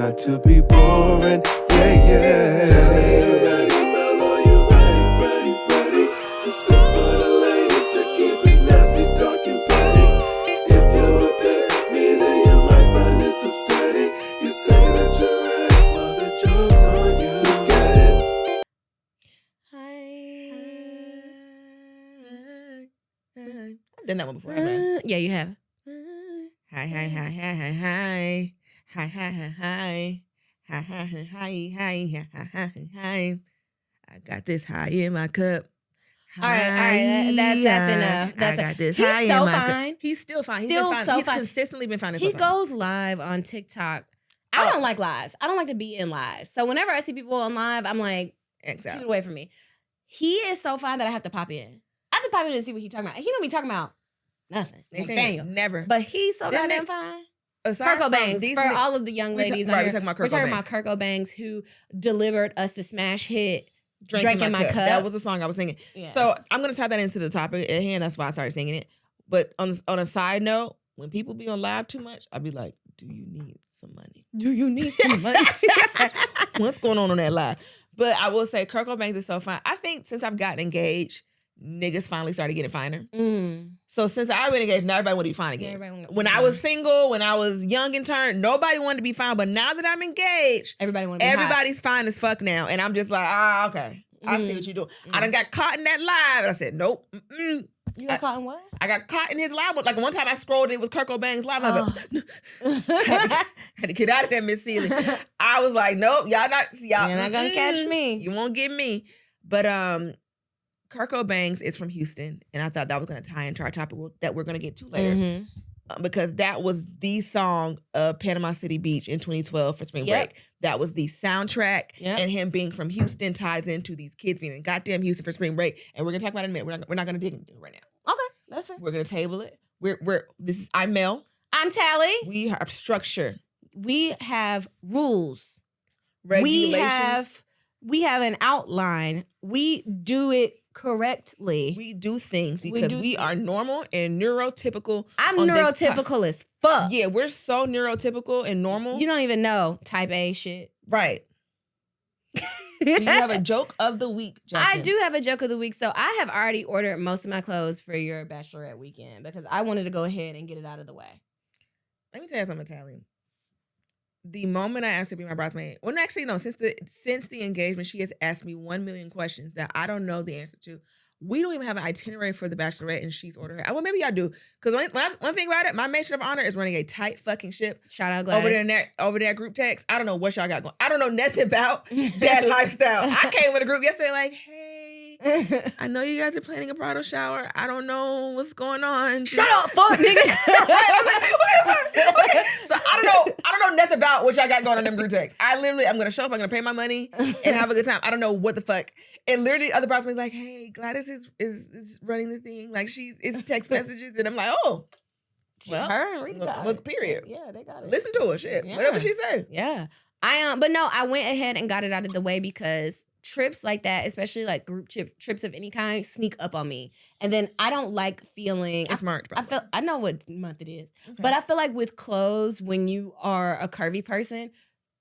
not to be boring. Yeah. Tell me you ready, Mellow, you ready to spit for the ladies to keep it nasty, dark and petty. If you would pick me, then you might find this upsetting. You say that you're ready, well the joke's on you. Get it? Hi. I've done that one before. Yeah, you have. Hi. I got this high in my cup. All right. That's enough. I got this He's high so in my fine. cup. He's still fine. Still He's so He's fine. consistently been fine. He goes live on TikTok. I don't like lives. I don't like to be in lives. So whenever I see people on live, I'm like, keep it away from me. He is so fine that I have to pop in. I have to pop in and see what he's talking about. He don't be talking about nothing. Nathaniel. Never. But he's so goddamn fine. Aside Kirko Bangz, for all of the young ladies. We're talking about Kirko Bangz, who delivered us the smash hit, Drink in My Cup. That was the song I was singing. Yes. So I'm going to tie that into the topic at hand. That's why I started singing it. But on a side note, when people be on live too much, I'll be like, do you need some money? Do you need some money? What's going on that live? But I will say Kirko Bangz is so fine. I think since I've gotten engaged, niggas finally started getting finer. So since I've been engaged, now everybody want to be fine again. When I was single, when I was young and turned, nobody wanted to be fine. But now that I'm engaged, everybody's fine as fuck now. And I'm just like, okay. I see what you're doing. I done got caught in that live. And I said, nope. You got caught in what? I got caught in his live. Like one time I scrolled and it was Kirko Bangz live. I was like, had to get out of there, Miss Seeley. I was like, nope, y'all You're not gonna catch me. You won't get me. But Kirko Bangz is from Houston, and I thought that was going to tie into our topic that we're going to get to later. Because that was the song of Panama City Beach in 2012 for spring break. That was the soundtrack, and him being from Houston ties into these kids being in goddamn Houston for spring break. And we're going to talk about it in a minute. We're not going to dig into it right now. Okay, that's fair. We're going to table it. I'm Mel. I'm Talley. We have structure. We have rules. Regulations. We have an outline. We do it correctly. We do things because we are normal and neurotypical. I'm neurotypical as fuck. Yeah, we're so neurotypical and normal. You don't even know type A shit. Right. Do you have a joke of the week, Justin? I do have a joke of the week. So I have already ordered most of my clothes for your bachelorette weekend because I wanted to go ahead and get it out of the way. Let me tell you something, Talley. The moment I asked her to be my bridesmaid, well, actually, no, since the engagement, she has asked me 1 million questions that I don't know the answer to. We don't even have an itinerary for the bachelorette, and she's ordered her. Well, maybe y'all do. Because one thing about it, my maid of honor is running a tight fucking ship. Shout out Gladys. Over there group text. I don't know what y'all got going. I don't know nothing about that lifestyle. I came with a group yesterday like, hey, I know you guys are planning a bridal shower. I don't know what's going on. Shut up, fuck nigga. Okay. So I don't know nothing about what y'all got going on in them group texts. I'm gonna show up, I'm gonna pay my money and have a good time. I don't know what the fuck. And literally other bridesmaids like, hey, Gladys is running the thing. Like it's text messages. And I'm like, oh. Well, her and Rita got it. Period. Yeah, they got it. Listen to her, shit. Yeah. Whatever she say. Yeah. But no, I went ahead and got it out of the way because trips like that, especially like group trips of any kind, sneak up on me. And then I don't like feeling... It's March, I know what month it is. Okay. But I feel like with clothes, when you are a curvy person,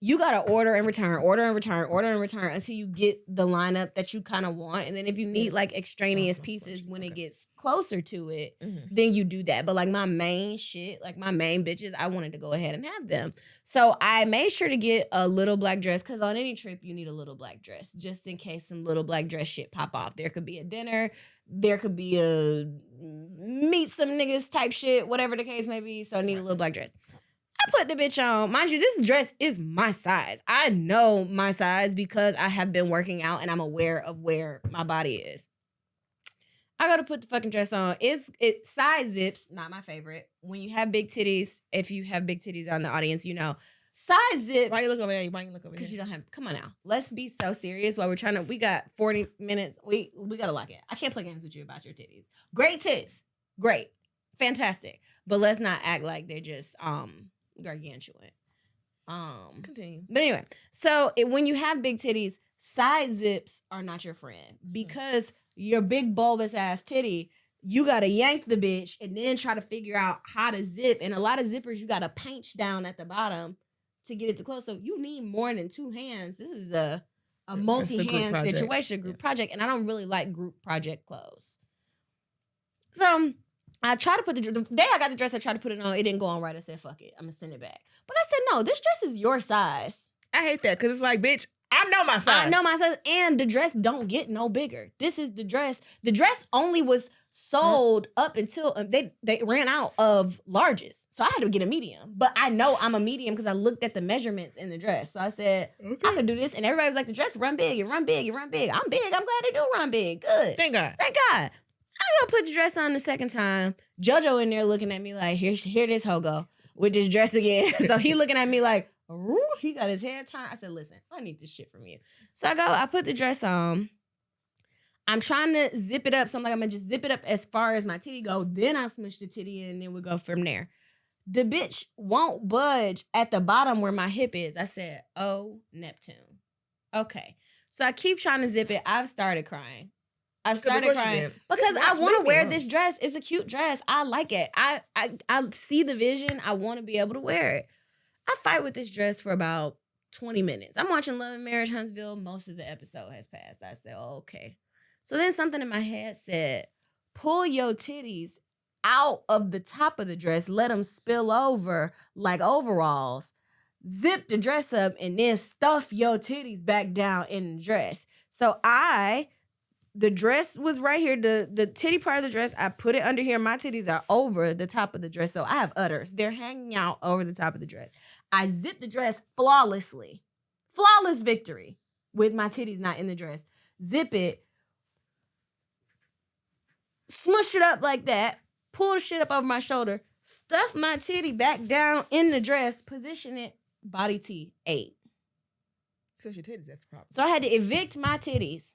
you got to order and return until you get the lineup that you kind of want. And then if you need like extraneous pieces when it gets closer to it, then you do that. But like my main shit, like my main bitches, I wanted to go ahead and have them. So I made sure to get a little black dress because on any trip, you need a little black dress just in case some little black dress shit pop off. There could be a dinner. There could be a meet some niggas type shit, whatever the case may be. So I need a little black dress. I put the bitch on. Mind you, this dress is my size. I know my size because I have been working out and I'm aware of where my body is. I gotta put the fucking dress on. It side zips, not my favorite. When you have big titties, if you have big titties on the audience, you know. Side zips. Why you look over there? Why you look over here? Because you don't have, come on now. Let's be so serious while we got 40 minutes. We gotta lock it. I can't play games with you about your titties. Great tits. Great. Fantastic. But let's not act like they're just, gargantuan. Continue. But anyway, so when you have big titties, side zips are not your friend because your big bulbous ass titty, you gotta yank the bitch and then try to figure out how to zip. And a lot of zippers, you gotta pinch down at the bottom to get it to close. So you need more than 2 hands. This is a a multi-hand group project. situation, group project, and I don't really like group project clothes. So I tried to put the day I got the dress, I tried to put it on. It didn't go on right. I said, fuck it. I'm going to send it back. But I said, no, this dress is your size. I hate that because it's like, bitch, I know my size. I know my size. And the dress don't get no bigger. This is the dress. The dress only was sold up until they ran out of larges. So I had to get a medium. But I know I'm a medium because I looked at the measurements in the dress. So I said, I could do this. And everybody was like, the dress run big. You run big. You run big. I'm big. I'm glad they do run big. Good. Thank God. Thank God. I go put the dress on the second time. JoJo in there looking at me like, here this hoe go with this dress again. So he looking at me like, ooh, he got his hair turned. I said, listen, I need this shit from you. So I put the dress on. I'm trying to zip it up. So I'm like, I'm going to just zip it up as far as my titty go. Then I'll smush the titty in and then we'll go from there. The bitch won't budge at the bottom where my hip is. I said, oh, Neptune. Okay. So I keep trying to zip it. I've started crying. I've started crying because I want to wear this dress. It's a cute dress. I like it. I see the vision. I want to be able to wear it. I fight with this dress for about 20 minutes. I'm watching Love and Marriage Huntsville. Most of the episode has passed. I said, oh, okay. So then something in my head said, pull your titties out of the top of the dress. Let them spill over like overalls. Zip the dress up and then stuff your titties back down in the dress. So the dress was right here. The titty part of the dress, I put it under here. My titties are over the top of the dress. So I have udders. They're hanging out over the top of the dress. I zip the dress flawlessly. Flawless victory with my titties not in the dress. Zip it. Smush it up like that. Pull the shit up over my shoulder. Stuff my titty back down in the dress. Position it. Body T 8. So it's your titties, that's the problem. So I had to evict my titties.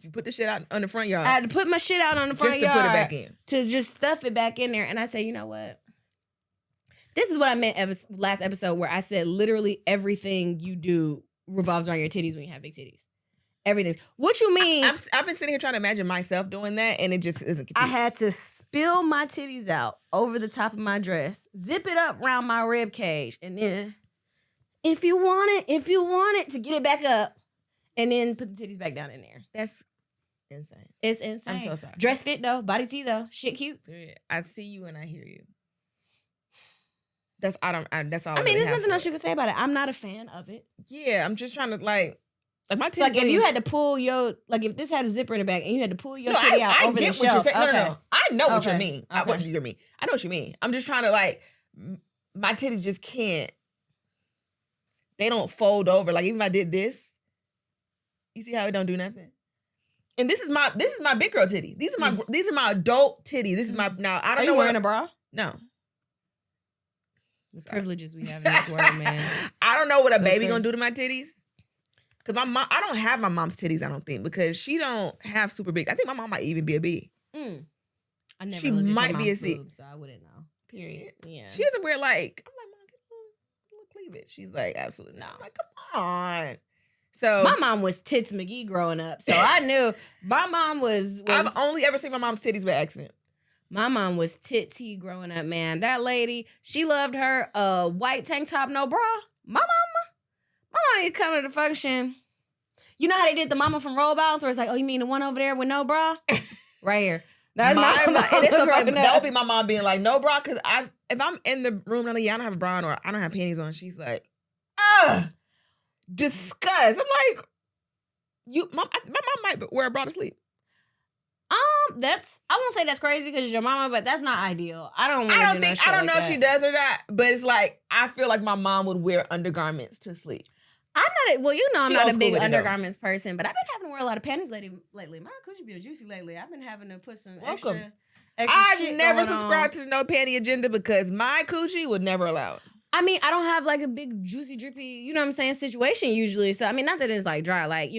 You put the shit out on the front yard. I had to put my shit out on the front yard. Just to put it back in. To just stuff it back in there. And I said, you know what? This is what I meant last episode where I said literally everything you do revolves around your titties when you have big titties. Everything. What you mean? I've been sitting here trying to imagine myself doing that and it just isn't complete. I had to spill my titties out over the top of my dress, zip it up around my rib cage, and then if you want it to get it back up, and then put the titties back down in there. That's insane. It's insane. I'm so sorry. Dress fit though, body T though, shit cute. Period. I see you and I hear you. That's all. I mean, there's nothing else you can say about it. I'm not a fan of it. Yeah, I'm just trying to like my titties. So like if you had to pull if this had a zipper in the back and you had to pull your titty out over the shelf. Okay. No. I know what you mean. Okay. I know what you mean. I'm just trying to like my titties just can't. They don't fold over. Like even if I did this, you see how it don't do nothing. And this is my big girl titty. These are my adult titties. This is my now. I don't know. Are you wearing a bra? No. Privileges we have in this world, man. I don't know what a baby gonna do to my titties. Cause my mom, I don't have my mom's titties. I don't think because she don't have super big. I think my mom might even be a B. I never. She looked at might your be a mom's C. boobs, so I wouldn't know. Period. Yeah. She doesn't wear like. I'm like, mom, get a little cleavage. She's like, absolutely not. I'm like, come on. So my mom was Tits McGee growing up, so I knew my mom was. I've only ever seen my mom's titties by accident. My mom was Tit T growing up, man. That lady, she loved her white tank top, no bra. My mama used to come to the function. You know how they did the mama from Roll Bounce, where it's like, oh, you mean the one over there with no bra? Right here. That's my mom. And it's so funny, that would be my mom being like, no bra, because if I'm in the room and I'm like, yeah, I don't have a bra on or I don't have panties on, she's like, disgust. I'm like, my mom might wear a bra to sleep. I won't say that's crazy because it's your mama, but that's not ideal. I don't know if she does or not, but it's like I feel like my mom would wear undergarments to sleep. I'm not a big undergarments person, but I've been having to wear a lot of panties lately. My coochie be juicy lately. I've been having to put some extra I've never subscribed to the no panty agenda because my coochie would never allow it. I mean, I don't have like a big juicy drippy, you know what I'm saying, situation usually. So I mean, not that it's like dry, like,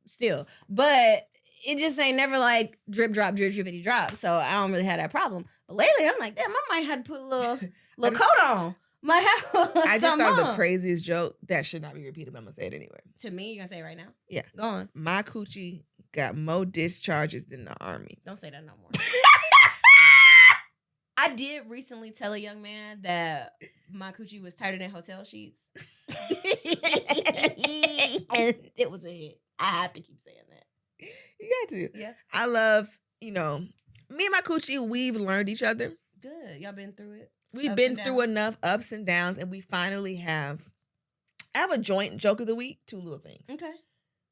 still, but it just ain't never like drip, drop, drip, drippity drop. So I don't really have that problem. But lately, I'm like, damn, I might have to put a little coat on. Might have I just thought of the craziest joke that should not be repeated, but I'm going to say it anyway. To me, you're going to say it right now? Yeah. Go on. My coochie got more discharges than the Army. Don't say that no more. I did recently tell a young man that my coochie was tighter than hotel sheets. And it was a hit. I have to keep saying that. You got to. Yeah. I love, me and my coochie, we've learned each other. Good. Y'all been through it? We've Ups been and through downs. enough ups and downs, and we finally have. I have a joint joke of the week, 2 little things. Okay.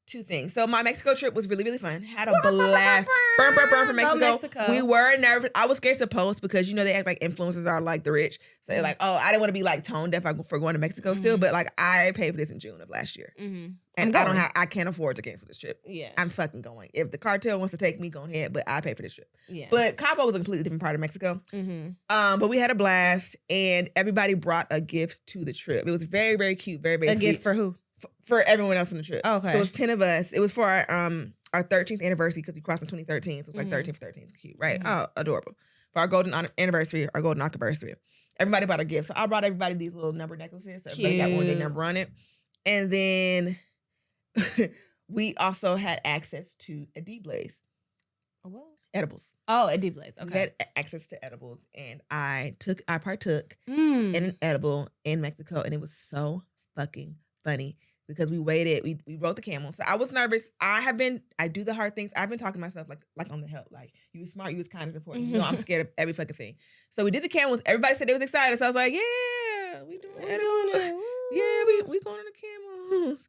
2 things. So my Mexico trip was really, really fun. Had a blast. Burn for Go Mexico. Mexico. We were nervous. I was scared to post because, they act like influencers are like the rich. So they're like, oh, I didn't want to be like tone deaf for going to Mexico still. But like, I paid for this in June of last year. Mm-hmm. And I can't afford to cancel this trip. Yeah. I'm fucking going. If the cartel wants to take me, go ahead. But I pay for this trip. Yeah. But Cabo was a completely different part of Mexico. Mm-hmm. But we had a blast, and everybody brought a gift to the trip. It was very, very cute, very, very A sweet. gift for who? For everyone else on the trip. Okay. So it was 10 of us. It was for our 13th anniversary because we crossed in 2013. So it's like 13 for 13. It's cute, right? Mhm. Oh, adorable. For our golden anniversary, our golden anniversary. Everybody brought a gift. So I brought everybody these little number necklaces. So everybody got one day Cute. number on it. And then we also had access to edibles, edibles. Oh, a deep blaze. We Okay. had access to edibles. And I partook Mm. in an edible in Mexico, and it was so fucking funny because we waited. We rode the camel, so I was nervous. I do the hard things. I've been talking to myself like on the help, like you was smart, you was kind, is important. I'm scared of every fucking thing. So we did the camels. Everybody said they was excited, so I was like, yeah, we doing it. Yeah, we going on the camels.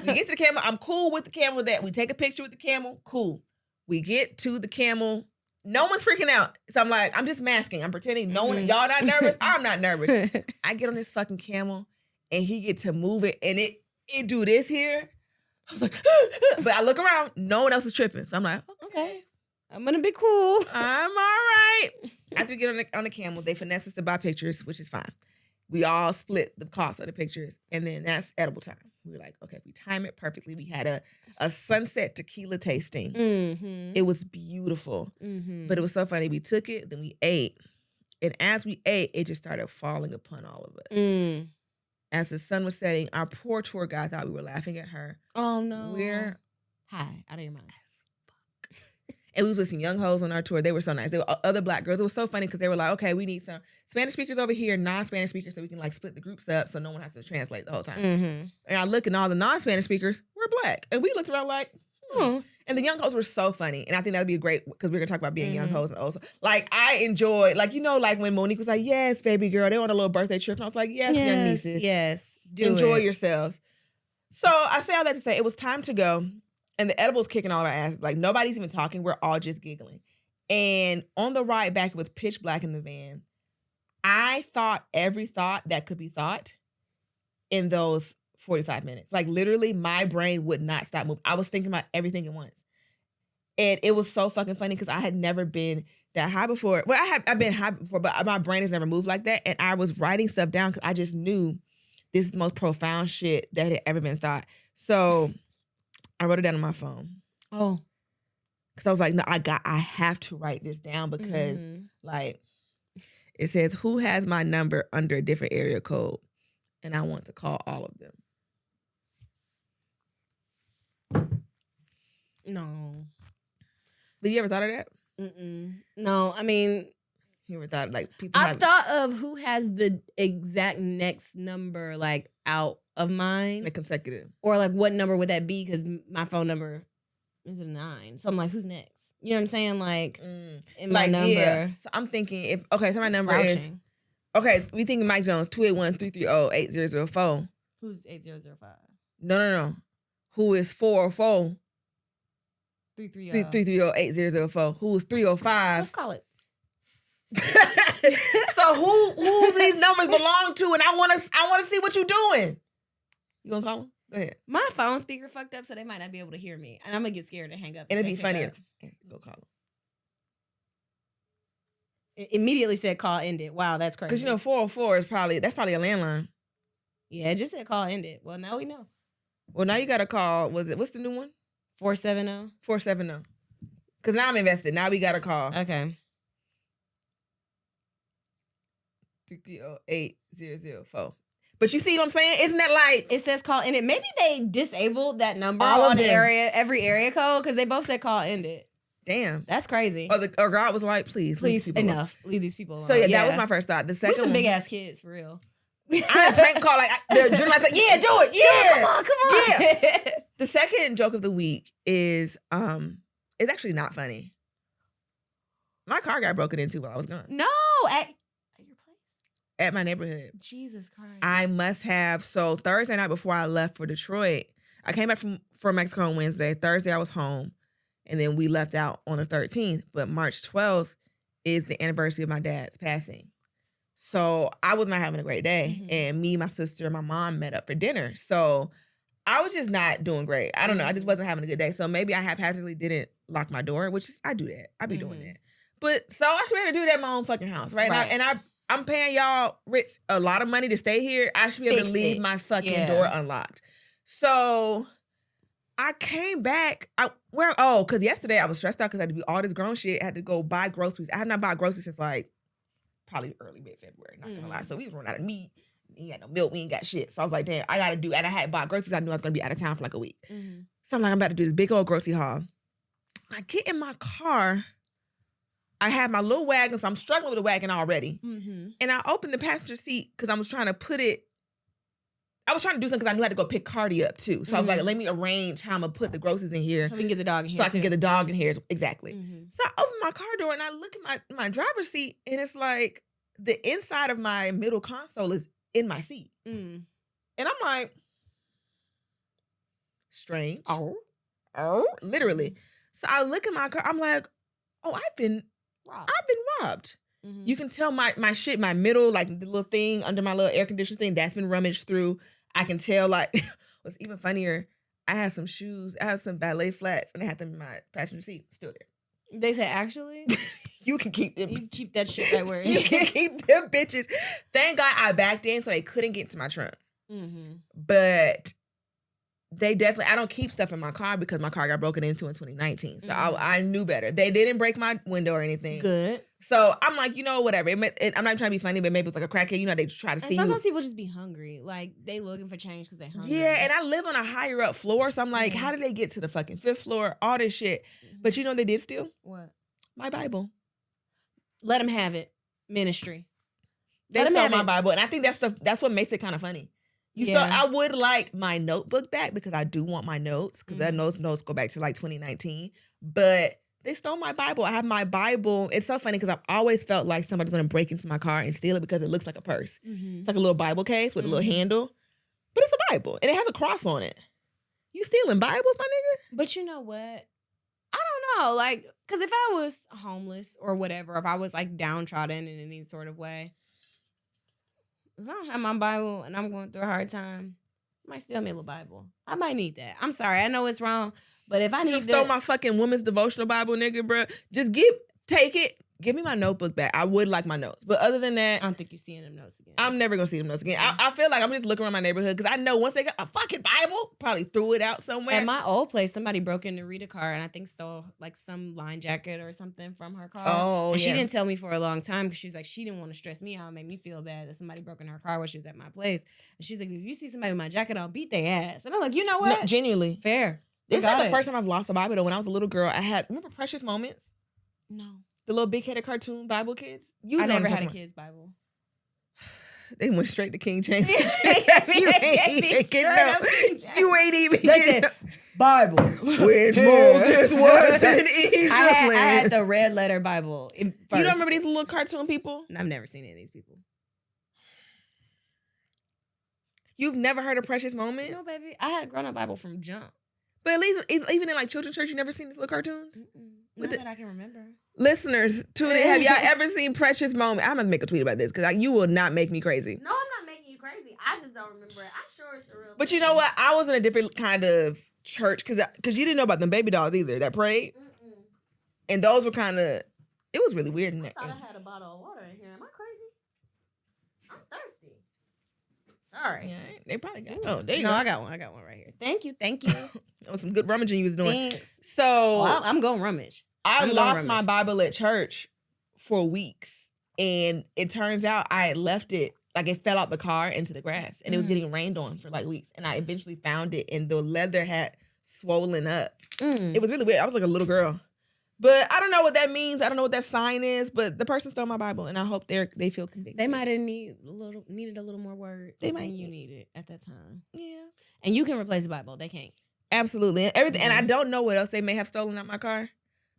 We get to the camel. I'm cool with the camel. That we take a picture with the camel. Cool. We get to the camel. No one's freaking out. So I'm like, I'm just masking. I'm pretending no one, y'all not nervous. I'm not nervous. I get on this fucking camel and he get to move it and it do this here. I was like, but I look around, no one else is tripping. So I'm like, okay, I'm gonna be cool. I'm all right. After we get on the camel, they finesse us to buy pictures, which is fine. We all split the cost of the pictures, and then that's edible time. We were like, okay, we time it perfectly. We had a sunset tequila tasting. Mm-hmm. It was beautiful, Mm-hmm. but it was so funny. We took it, then we ate, and as we ate, it just started falling upon all of us. Mm. As the sun was setting, our poor tour guide thought we were laughing at her. Oh no. We're high out of your mind. And we was with some young hoes on our tour. They were so nice. They were other black girls. It was so funny because they were like, okay, we need some Spanish speakers over here, non-Spanish speakers, so we can like split the groups up so no one has to translate the whole time. Mm-hmm. And I look and all the non-Spanish speakers were black. And we looked around like, And the young hoes were so funny. And I think that would be great because we're going to talk about being young hoes. And also, like, I enjoy, like, like when Monique was like, yes, baby girl, they on a little birthday trip. And I was like, yes, young nieces. Yes. Enjoy yourselves. So I say all that to say it was time to go. And the edible's kicking all of our asses. Like, nobody's even talking. We're all just giggling. And on the ride back, it was pitch black in the van. I thought every thought that could be thought in those 45 minutes. Like, literally, my brain would not stop moving. I was thinking about everything at once. And it was so fucking funny because I had never been that high before. Well, I've been high before, but my brain has never moved like that. And I was writing stuff down because I just knew this is the most profound shit that had ever been thought. So I wrote it down on my phone. Oh. Because I was like, no, I have to write this down because, like, it says, who has my number under a different area code? And I want to call all of them. No. But you ever thought of that? Mm-mm. No, I mean, You ever thought, like, people I've thought of who has the exact next number, like, out of mine. like consecutive. Or, like, what number would that be? Because my phone number is a 9. So I'm like, who's next? You know what I'm saying? Like, in my Like, number. yeah. So I'm thinking, so my number Slouching. is, we thinking Mike Jones, 281-330-8004. Who's 8005? No. Who is 404? 330. 330-8004. Who is 305? Let's call it. So who these numbers belong to, and I want to see what you're doing. You gonna call them? Go ahead. My phone speaker fucked up, so they might not be able to hear me, and I'm gonna get scared to hang up. And it'd be if they pick funnier. up. Go call them. It immediately said call ended. Wow, that's crazy. Because 404 is probably a landline. Yeah, it just said call ended. Well, now we know. Well, now you got to call. What's the new one? 470. 470. Because now I'm invested. Now we got to call. Okay. 330-8004. But you see what I'm saying? Isn't that like It says call ended. Maybe they disabled that number All of on them. every area code because they both said call ended. damn. That's crazy. Or God was like, please leave these people alone. Enough. Leave these people alone. So yeah, that was my first thought. The We second some one, big ass kids for real. I prank call like the journalist like, yeah, do it, yeah, Come on. Yeah. The second joke of the week is it's actually not funny. My car got broken into while I was gone. No, at your place. At my neighborhood. Jesus Christ. I must have. So Thursday night before I left for Detroit, I came back from Mexico on Wednesday. Thursday I was home, and then we left out on the 13th. But March 12th is the anniversary of my dad's passing. So I was not having a great day, and me, my sister, and my mom met up for dinner. So I was just not doing great. I don't know. I just wasn't having a good day. So maybe I haphazardly didn't lock my door, which is, I do that. I be doing that. But so I should be able to do that in my own fucking house, right? And I'm paying y'all Ritz a lot of money to stay here. I should be able to leave my fucking door unlocked. So I came back. Because yesterday I was stressed out because I had to do all this grown shit. I had to go buy groceries. I have not bought groceries since like probably early mid-February, not gonna lie. So we was running out of meat. We ain't got no milk. We ain't got shit. So I was like, damn, I gotta do. And I had bought groceries. I knew I was gonna be out of town for like a week. So I'm like, I'm about to do this big old grocery haul. I get in my car. I have my little wagon, so I'm struggling with the wagon already. And I opened the passenger seat because I was trying to put it. I was trying to do something because I knew I had to go pick Cardi up too. So I was like, let me arrange how I'm gonna put the groceries in here. So we can get the dog in here. So I can get the dog in here. Exactly. So I open my car door and I look at my driver's seat and it's like the inside of my middle console is in my seat. And I'm like, strange. Oh, literally. So I look at my car. I'm like, oh, I've been robbed. You can tell my shit, my middle, like the little thing under my little air conditioner thing, that's been rummaged through. I can tell, like, what's even funnier, I had some shoes, I had some ballet flats, and I had them in my passenger seat, still there. They said, actually, you can keep them. You keep that shit right where it is. You can keep them bitches. Thank God I backed in so they couldn't get into my trunk. But they definitely, I don't keep stuff in my car because my car got broken into in 2019. So I knew better. They didn't break my window or anything. Good. So I'm like, whatever. I'm not trying to be funny, but maybe it's like a crackhead. They try to see sometimes people just be hungry. Like, they looking for change because they hungry. Yeah, and I live on a higher up floor. So I'm like, how did they get to the fucking 5th floor? All this shit. But you know what they did steal? What? My Bible. Let them have it. Ministry. They stole my Bible. And I think that's what makes it kind of funny. I would like my notebook back because I do want my notes because that notes go back to like 2019. But they stole my Bible. I have my Bible. It's so funny because I've always felt like somebody's going to break into my car and steal it because it looks like a purse. It's like a little Bible case with a little handle. But it's a Bible. And it has a cross on it. You stealing Bibles, my nigga? But you know what? I don't know. Like, because if I was homeless or whatever, if I was like downtrodden in any sort of way, if I don't have my Bible and I'm going through a hard time, I might steal me a little Bible. I might need that. I'm sorry. I know it's wrong. But if I need to stole my fucking women's devotional Bible, nigga, bro, just take it. Give me my notebook back. I would like my notes. But other than that, I don't think you're seeing them notes again. I'm never going to see them notes again. I feel like I'm just looking around my neighborhood because I know once they got a fucking Bible, probably threw it out somewhere. At my old place, somebody broke into Rita's car and I think stole like some line jacket or something from her car. Oh, and she didn't tell me for a long time because she was like, she didn't want to stress me out and make me feel bad that somebody broke in her car while she was at my place. And she's like, if you see somebody with my jacket, I'll beat their ass. And I'm like, you know what? No, genuinely. Fair. This is not the first time I've lost a Bible, though. When I was a little girl, remember Precious Moments? No. The little big-headed cartoon Bible kids? I never had a kid's Bible. They went straight to King James. You ain't even getting Bible. When Moses was in Egypt. I had the red letter Bible first. You don't remember these little cartoon people? I've never seen any of these people. You've never heard of Precious Moments? No, baby. I had a grown-up Bible from jump. But at least, even in like children's church, you never seen these little cartoons? Not that I can remember. Listeners, tune in. Have y'all ever seen Precious Moments? I'm going to make a tweet about this because you will not make me crazy. No, I'm not making you crazy. I just don't remember it. I'm sure it's a real But you know what? I was in a different kind of church because you didn't know about them baby dolls either that prayed. And those were kind of, it was really weird. I thought I had a bottle of water in here. Am I crazy? I'm thirsty. Sorry. Yeah, they probably got. Oh, there you go. I got one. I got one right here. Thank you. That was some good rummaging you was doing. Thanks. So I'm going rummage. I lost my Bible at church for weeks, and it turns out I had left it like it fell out the car into the grass, and it was getting rained on for like weeks. And I eventually found it, and the leather had swollen up. It was really weird. I was like a little girl. But I don't know what that means. I don't know what that sign is. But the person stole my Bible, and I hope they feel convicted. They might have needed a little more word than you needed at that time. Yeah. And you can replace the Bible. They can't. Absolutely. And everything. And I don't know what else they may have stolen out my car.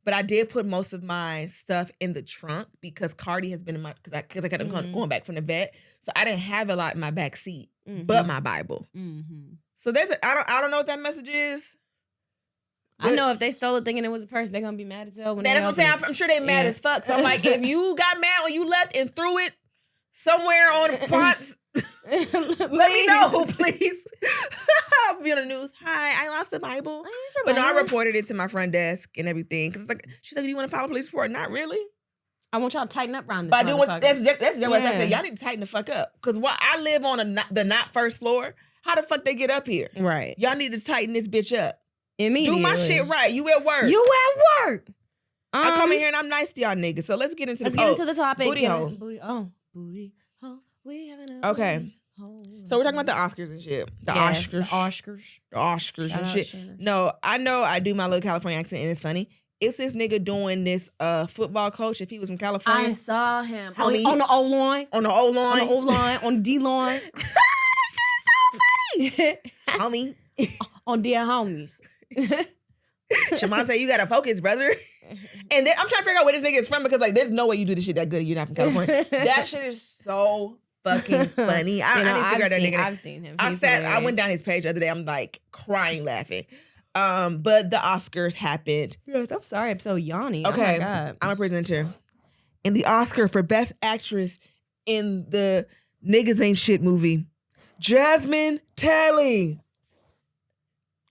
But I did put most of my stuff in the trunk because Cardi has been in my because I kept going back from the vet, so I didn't have a lot in my back seat, but my Bible. So I don't know what that message is. I know if they stole it thinking it was a person, they're gonna be mad as hell. That's what I'm saying. I'm sure they mad as fuck. So I'm like, if you got mad when you left and threw it somewhere on plots, let me know, please. I'll be on the news. Hi, I lost the Bible. But no, I reported it to my front desk and everything. Because it's like, she's like, do you want to file a police report? Not really. I want y'all to tighten up around this. But I do want, that's what I said. Y'all need to tighten the fuck up. Because while I live on the not first floor, how the fuck they get up here? Right. Y'all need to tighten this bitch up. Immediately. Do my shit right. You at work. I come in here and I'm nice to y'all niggas. So let's get into the topic. Booty hole. Booty hole. We having a okay. So we're talking about the Oscars and shit. The Oscars and shit. Shannon. No, I know I do my little California accent and it's funny. It's this nigga doing this football coach if he was from California. I saw him on the O-line. On the O-line. On the O-line. On the D-line. That shit is so funny. Homie. On dear homies. Shamonte, you gotta focus, brother. And then I'm trying to figure out where this nigga is from because like there's no way you do this shit that good and you're not from California. That shit is so fucking funny. I need to figure out that nigga. I've seen him. I went down his page the other day. I'm like crying laughing. But the Oscars happened. Yes, I'm sorry. I'm so yawny. Okay. Oh my God. I'm a presenter. And the Oscar for Best Actress in the Niggas Ain't Shit movie, Jasmine Talley.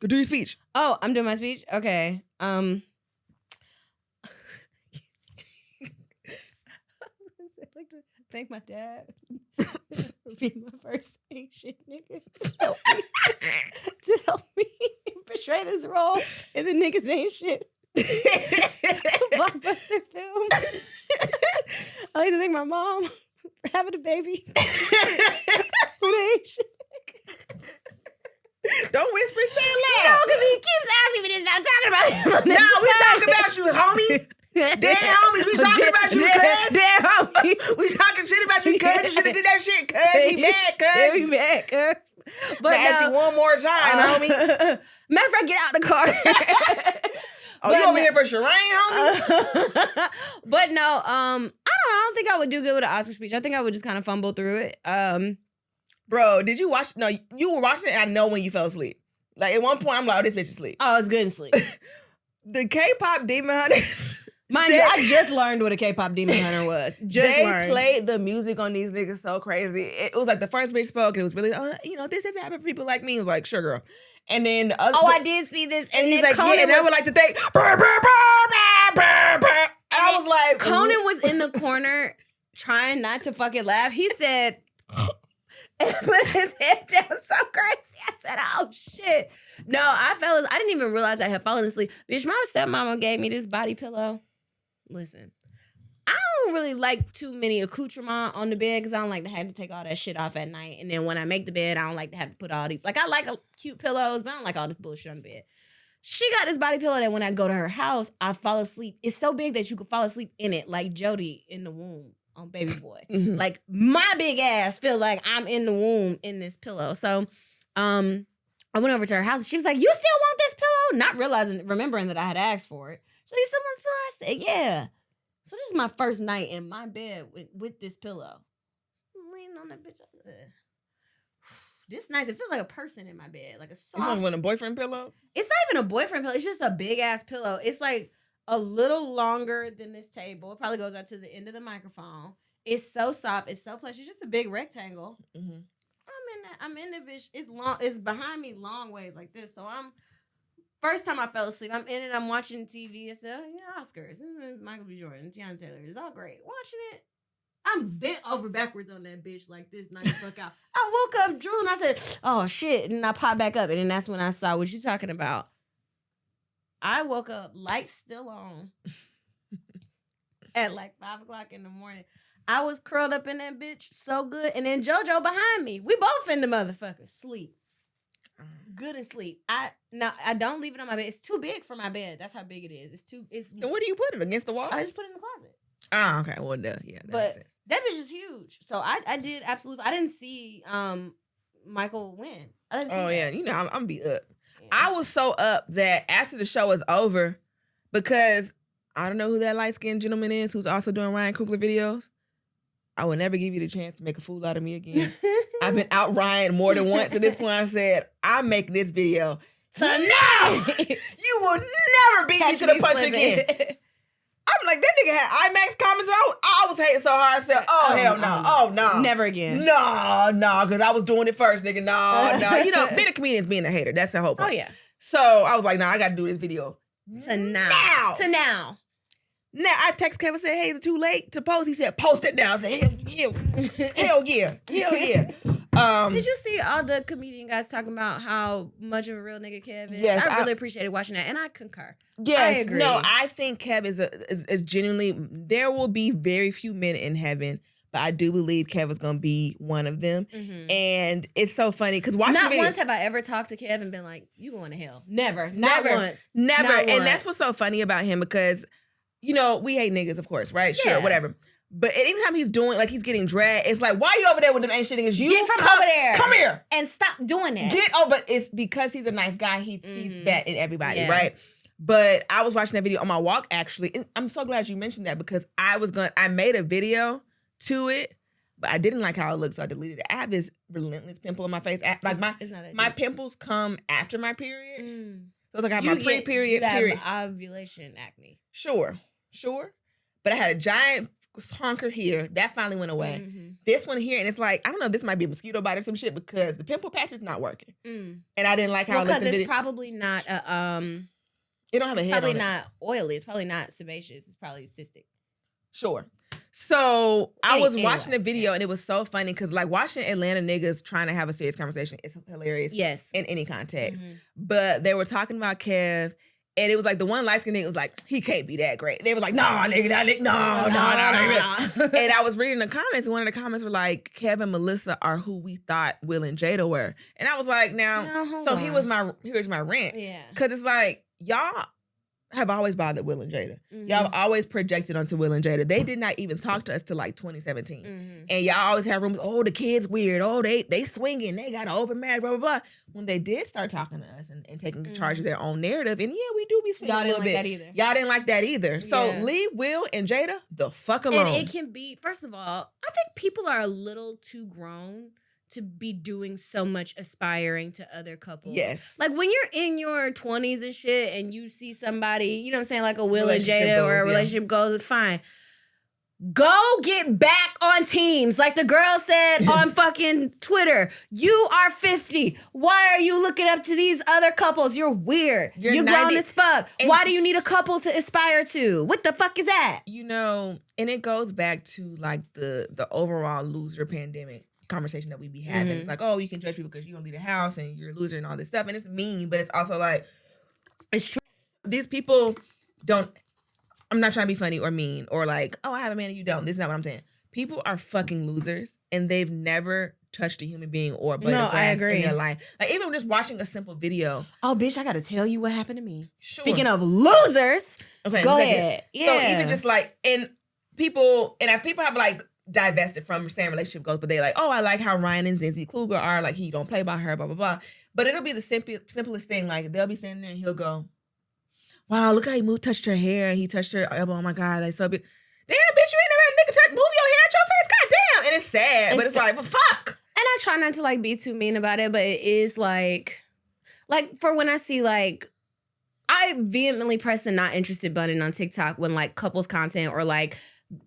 Go do your speech. Oh, I'm doing my speech? Okay. I'd like to thank my dad for being my first ain't shit nigga to help me portray this role in the Niggas Ain't Shit blockbuster film. I'd like to thank my mom for having a baby who ain't shit. Don't whisper, say it loud. No, because he keeps asking me this. I'm talking about him. No, we talking about you, homie. Dead homies, we talking about you, cuz. Dead homies. We talking shit about you, cuz. You should have did that shit, cuz. We mad, cuz. We mad, cuz. But ask you one more time, homie. Matter of fact, get out the car. You over here for Shireen, homie? But no, I don't think I would do good with an Oscar speech. I think I would just kind of fumble through it. Bro, did you watch? No, you were watching it and I know when you fell asleep. Like at one point, I'm like, oh, this bitch is asleep. Oh, it's good in sleep. The K-pop Demon Hunters. Mind you, I just learned what a K-pop Demon Hunter was. They played the music on these niggas so crazy. It was like the first bitch spoke and it was really, this has happened for people like me. It was like, sure, girl. And then I did see this. And he's like, yeah, and I would like to thank. I was like, Conan was in the corner trying not to fucking laugh. He said, and put his head down so crazy. I said, oh shit. No, I didn't even realize I had fallen asleep. Bitch, my stepmama gave me this body pillow. Listen, I don't really like too many accoutrements on the bed because I don't like to have to take all that shit off at night. And then when I make the bed, I don't like to have to put all these. Like, I like cute pillows, but I don't like all this bullshit on the bed. She got this body pillow that when I go to her house, I fall asleep. It's so big that you could fall asleep in it like Jody in the womb on Baby Boy. Mm-hmm. Like, my big ass feel like I'm in the womb in this pillow. So, I went over to her house and she was like, you still want this pillow? Not remembering that I had asked for it. So you still want this pillow? I said, yeah. So this is my first night in my bed with this pillow. I'm leaning on that bitch. This nice. It feels like a person in my bed. Like a soft. This one's one of boyfriend pillows? It's not even a boyfriend pillow. It's just a big ass pillow. It's like a little longer than this table. It probably goes out to the end of the microphone. It's so soft. It's so plush. It's just a big rectangle. Mm-hmm. I'm in the bitch. It's long. It's behind me long ways like this. So first time I fell asleep, I'm in it. I'm watching TV. It's Oscars. Michael B. Jordan, Tiana Taylor. It's all great. Watching it. I'm bent over backwards on that bitch like this, knock the fuck out. I woke up drooling. I said, oh shit. And I popped back up. And then that's when I saw what you talking about. I woke up, lights still on, at like 5 o'clock in the morning. I was curled up in that bitch so good. And then JoJo behind me. We both in the motherfucker sleep. good and sleep. I don't leave it on my bed. It's too big for my bed. That's how big it is. And where do you put it? Against the wall? I just put it in the closet. Oh, okay. Well, yeah, that makes sense. That bitch is huge. So I did absolutely. I didn't see Michael win. I didn't see that. Yeah. You know, I'm gonna be up. Yeah. I was so up that after the show was over, because I don't know who that light-skinned gentleman is who's also doing Ryan Coogler videos. I will never give you the chance to make a fool out of me again. I've been out Ryan more than once. At this point, I said, I'm making this video. So no! You will never beat me to the punch again. I'm like, that nigga had IMAX comments out. I was hating so hard. I said, oh, hell no. Oh, no. Never again. No, because I was doing it first, nigga. No. You know, being a comedian is being a hater. That's the whole point. Oh, yeah. So I was like, I got to do this video. To now. Now, I text Kevin, said, hey, is it too late to post? He said, post it now. I said, hell yeah. Did you see all the comedian guys talking about how much of a real nigga Kev is? Yes, I really appreciated watching that, and I concur. Yes, I agree. No, I think Kev is genuinely, there will be very few men in heaven, but I do believe Kev is going to be one of them. Mm-hmm. And it's so funny because watching Not once have I ever talked to Kev and been like, you going to hell. Never. Not once. Never. Not and once. that's what's so funny about him because, you know, we hate niggas, of course, right? Yeah. Sure, whatever. But anytime he's doing, like he's getting dragged, it's like, why are you over there with them ain't shit niggas? You get from over there. Come here. And stop doing that. But it's because he's a nice guy, he sees that in everybody, right? But I was watching that video on my walk, actually. And I'm so glad you mentioned that because I made a video to it, but I didn't like how it looked, so I deleted it. I have this relentless pimple on my face. Like my pimples come after my period. So it's like I have my pre-period, period. Ovulation acne. Sure. But I had a giant honker here. That finally went away. Mm-hmm. This one here, and it's like, I don't know, this might be a mosquito bite or some shit because the pimple patch is not working. And I didn't like how it looked. Because it's probably not it don't have a head on it. It's probably not oily. It's probably not sebaceous. It's probably cystic. Sure. So I was watching the video and it was so funny because like watching Atlanta niggas trying to have a serious conversation is hilarious. Yes. In any context. Mm-hmm. But they were talking about Kev. And it was like the one light-skinned nigga was like, he can't be that great. They was like, nah, nigga, that nigga, no. And I was reading the comments, and one of the comments were like, Kev and Melissa are who we thought Will and Jada were. And I was like, here's my rant. Yeah. Because it's like, y'all have always bothered Will and Jada. Mm-hmm. Y'all have always projected onto Will and Jada. They did not even talk to us till like 2017. Mm-hmm. And y'all always have rumors, oh, the kid's weird. Oh, they swinging. They got an open marriage, blah, blah, blah. When they did start talking to us and taking charge of their own narrative, and we do be swinging a little bit. Y'all didn't like that either. So leave Will and Jada the fuck alone. And it can be, first of all, I think people are a little too grown to be doing so much aspiring to other couples. Yes. Like when you're in your 20s and shit and you see somebody, you know what I'm saying, like a Will and Jada or a relationship goes, it's fine. Go get back on teams. Like the girl said on fucking Twitter, you are 50. Why are you looking up to these other couples? You're weird. You're grown as fuck. Why do you need a couple to aspire to? What the fuck is that? You know, and it goes back to like the overall loser pandemic conversation that we be having. Mm-hmm. It's like, oh, you can judge people because you don't leave the house and you're a loser and all this stuff. And it's mean, but it's also like, it's true. These people don't, I'm not trying to be funny or mean or like, oh, I have a man and you don't. This is not what I'm saying. People are fucking losers and they've never touched a human being or blade of grass in their life. Like even just watching a simple video. Oh, bitch, I got to tell you what happened to me. Sure. Speaking of losers, okay, go ahead. Yeah. So even just like, and people have like, divested from saying relationship goals, but they like, oh, I like how Ryan and Zinzi Kluger are, like he don't play by her, blah, blah, blah. But it'll be the simplest thing, like they'll be sitting there and he'll go, wow, look how he touched her hair, and he touched her elbow, oh my God, like so big. Damn, bitch, you ain't never had a nigga move your hair at your face, goddamn. And it's sad, but it's like, well, fuck. And I try not to like be too mean about it, but it is like for when I see like, I vehemently press the not interested button on TikTok when like couples content or like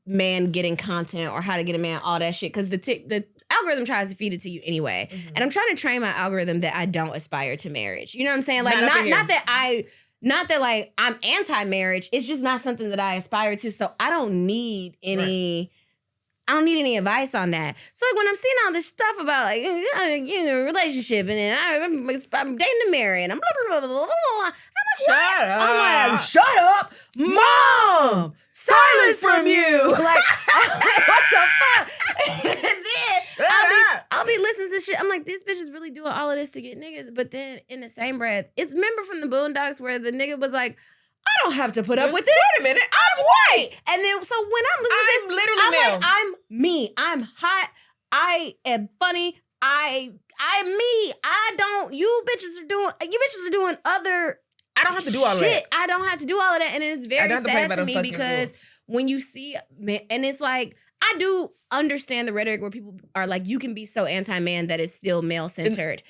man getting content or how to get a man, all that shit. Because the algorithm tries to feed it to you anyway. Mm-hmm. And I'm trying to train my algorithm that I don't aspire to marriage. You know what I'm saying? Like not that like I'm anti-marriage. It's just not something that I aspire to. So I don't need any advice on that. So like when I'm seeing all this stuff about like a relationship and then I'm dating to marry and I'm blah blah blah blah blah. I'm like, shut up, Mom! Silence from you! Like, what the fuck? And then I'll be listening to shit. I'm like, this bitch is really doing all of this to get niggas. But then in the same breath, it's remember from the Boondocks where the nigga was like, I don't have to put up with this. Wait a minute, I'm white. And then so when I'm listening to this, literally I'm male. like, I'm me. I'm hot. I am funny. I'm me. You bitches are doing other I don't have to do all of shit. that. I don't have to do all of that. And it's very don't have to play sad by to them me fucking because rules. when you see, and it's like, I do understand the rhetoric where people are like, you can be so anti-man that it's still male-centered.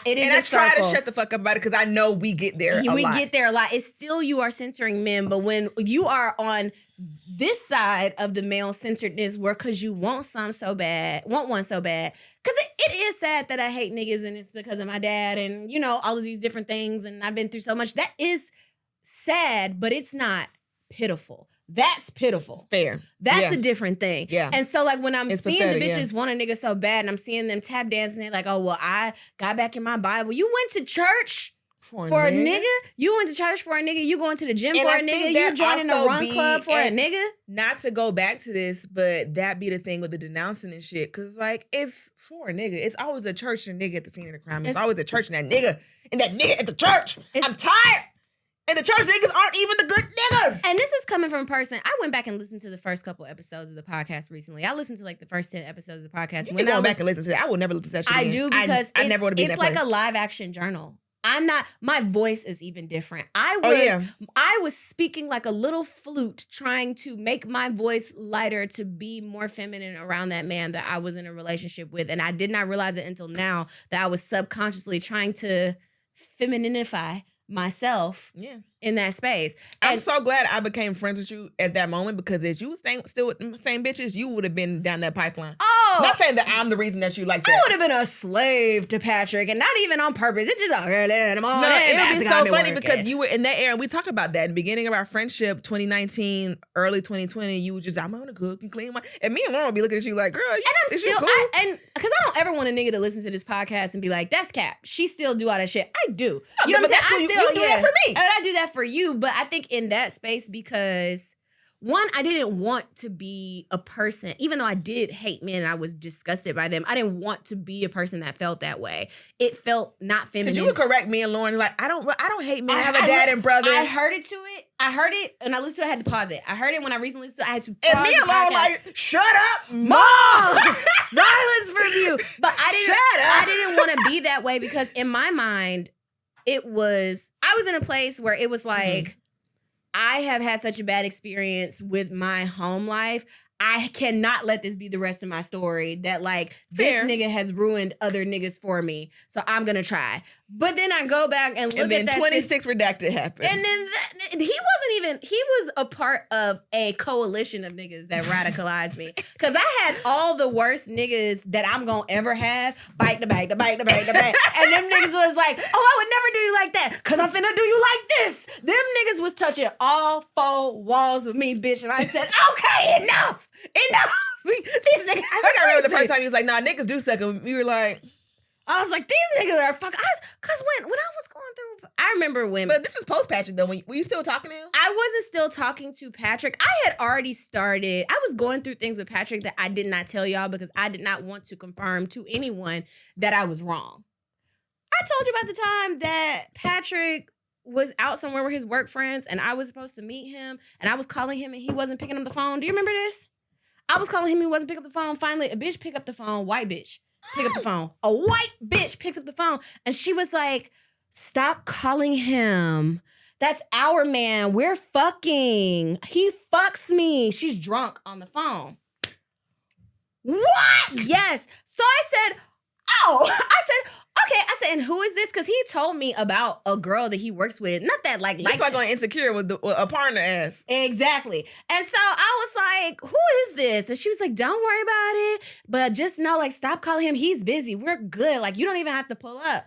It is And I a try circle. to shut the fuck up about it because I know we get there a lot. We get there a lot. It's still you are censoring men, but when you are on this side of the male-centeredness where because you want one so bad, because it is sad that I hate niggas and it's because of my dad and, you know, all of these different things and I've been through so much. That is sad, but it's not pitiful. That's pitiful. Fair. That's a different thing. Yeah. And so like when I'm It's seeing pathetic, the bitches want a nigga so bad and I'm seeing them tap dancing, they're like, oh, well, I got back in my Bible. You went to church for a nigga? You went to church for a nigga? You going to the gym And for I a nigga? think You that joining a also run club for a nigga? Not to go back to this, but that be the thing with the denouncing and shit. Cause like it's for a nigga. It's always a church and nigga at the scene of the crime. It's always a church and that nigga at the church. I'm tired. And the church niggas aren't even the good niggas. And this is coming from a person. I went back and listened to the first couple episodes of the podcast recently. I listened to like the first 10 episodes of the podcast. You can go back and listen to that. I will never listen to that shit I again. do because I never want to be in that it's like place. a live action journal. I'm not, my voice is even different. I was speaking like a little flute trying to make my voice lighter to be more feminine around that man that I was in a relationship with. And I did not realize it until now that I was subconsciously trying to femininify myself in that space. And I'm so glad I became friends with you at that moment because if you was still with the same bitches, you would have been down that pipeline. Oh, not saying that I'm the reason that you like that. I would have been a slave to Patrick and not even on purpose. It's just out here in the morning. No, it would be so funny working. because you were in that era, and we talk about that in the beginning of our friendship, 2019, early 2020. You were just, I'm gonna cook and clean and me and Lauren would be looking at you like, girl, I'm still, cool? and because I don't ever want a nigga to listen to this podcast and be like, that's cap. She still do all that shit. I do. No, You know but what I'm that's saying? what you do that for me. And I do that for you, but I think in that space because one, I didn't want to be a person, even though I did hate men and I was disgusted by them, I didn't want to be a person that felt that way. It felt not feminine. Because you would correct me and Lauren, like, I don't hate men. I have a dad and brother. I heard it and I listened to it, I had to pause it. I heard it when I recently listened to it, I had to pause and me and Lauren like, shut up, Mom! Silence from you. But I didn't want to be that way because in my mind, I was in a place where it was like, I have had such a bad experience with my home life. I cannot let this be the rest of my story that like this nigga has ruined other niggas for me. So I'm going to try. But then I go back and look and then at that. 26 redacted happened. And then he was a part of a coalition of niggas that radicalized me. Because I had all the worst niggas that I'm going to ever have, bite the back. And them niggas was like, oh, I would never do you like that because I'm finna do you like this. Them niggas was touching all four walls with me, bitch. And I said, okay, enough. These niggas. I think I remember the first time he was like, nah, niggas do suck. And we were like, I was like, these niggas are fucking. Because when I was going through, I remember when. But this is post Patrick though. Were you still talking to him? I wasn't still talking to Patrick. I had already started. I was going through things with Patrick that I did not tell y'all because I did not want to confirm to anyone that I was wrong. I told you about the time that Patrick was out somewhere with his work friends and I was supposed to meet him and I was calling him and he wasn't picking up the phone. Do you remember this? I was calling him, he wasn't picking up the phone. Finally, a bitch picked up the phone, white bitch. Pick up the phone. A white bitch picks up the phone. And she was like, stop calling him. That's our man. We're fucking. He fucks me. She's drunk on the phone. What? Yes. So I said, okay. And who is this? Because he told me about a girl that he works with. Not that like It's like on Insecure with a partner ass. Exactly. And so I was like, who is this? And she was like, don't worry about it. But just know, like, stop calling him. He's busy. We're good. Like, you don't even have to pull up.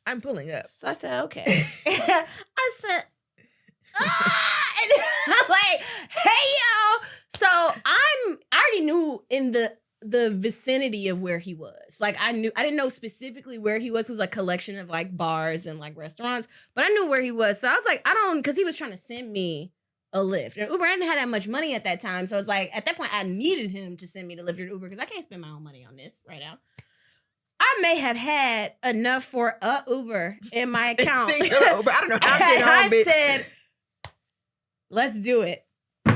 I'm pulling up. So I said, okay. I said, and I'm like, hey, yo. So I already knew in the vicinity of where he was. Like I didn't know specifically where he was. It was like a collection of like bars and like restaurants, but I knew where he was. So I was like, because he was trying to send me a Lyft. And Uber, I didn't have that much money at that time. So it's like, at that point, I needed him to send me the Lyft or Uber because I can't spend my own money on this right now. I may have had enough for a Uber in my account. Uber. I don't know how to get home, bitch. I said, let's do it.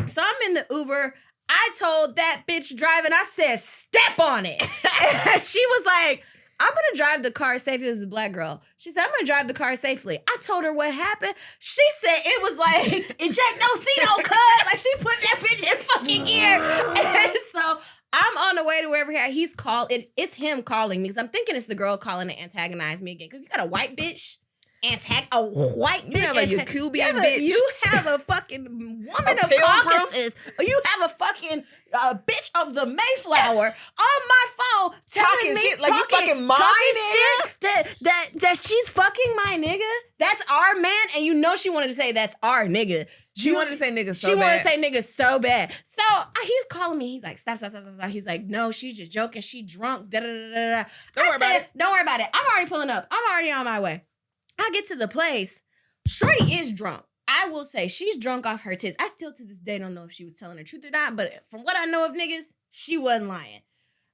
So I'm in the Uber. I told that bitch driving, I said, step on it. And she was like, I'm going to drive the car safely. This is a black girl. She said, I'm going to drive the car safely. I told her what happened. She said it was like, eject, no seat, no cut. Like, she put that bitch in fucking gear. And so I'm on the way to wherever he's called. It's him calling me because I'm thinking it's the girl calling to antagonize me again. Because you got a white bitch. A white bitch. You have a Yakubian bitch. You have a fucking woman of pilgrim. Caucasus. You have a fucking bitch of the Mayflower on my phone Talking me, shit like you fucking mine, shit that she's fucking my nigga. That's our man, and you know she wanted to say that's our nigga. She wanted to say nigga so bad. She wanted to say nigga so bad. So he's calling me. He's like, stop. He's like, no, she's just joking. She drunk. Da da da da. Don't worry about it. Don't worry about it. I'm already pulling up. I'm already on my way. I get to the place. Shorty is drunk. I will say she's drunk off her tits. I still to this day don't know if she was telling the truth or not, but from what I know of niggas, she wasn't lying.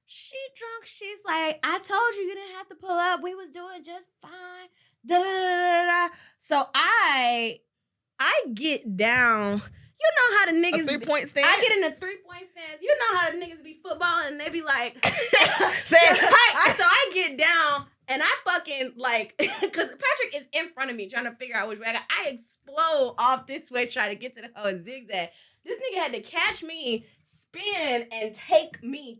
She drunk. She's like, I told you didn't have to pull up. We was doing just fine. Da da da da. So I get down. You know how the niggas... A 3-point stance? I get in a 3-point stance. You know how the niggas be footballing and they be like... Say hi. So I get down and I fucking like... Because Patrick is in front of me trying to figure out which way I got. I explode off this way trying to get to the hoe and zigzag. This nigga had to catch me, spin, and take me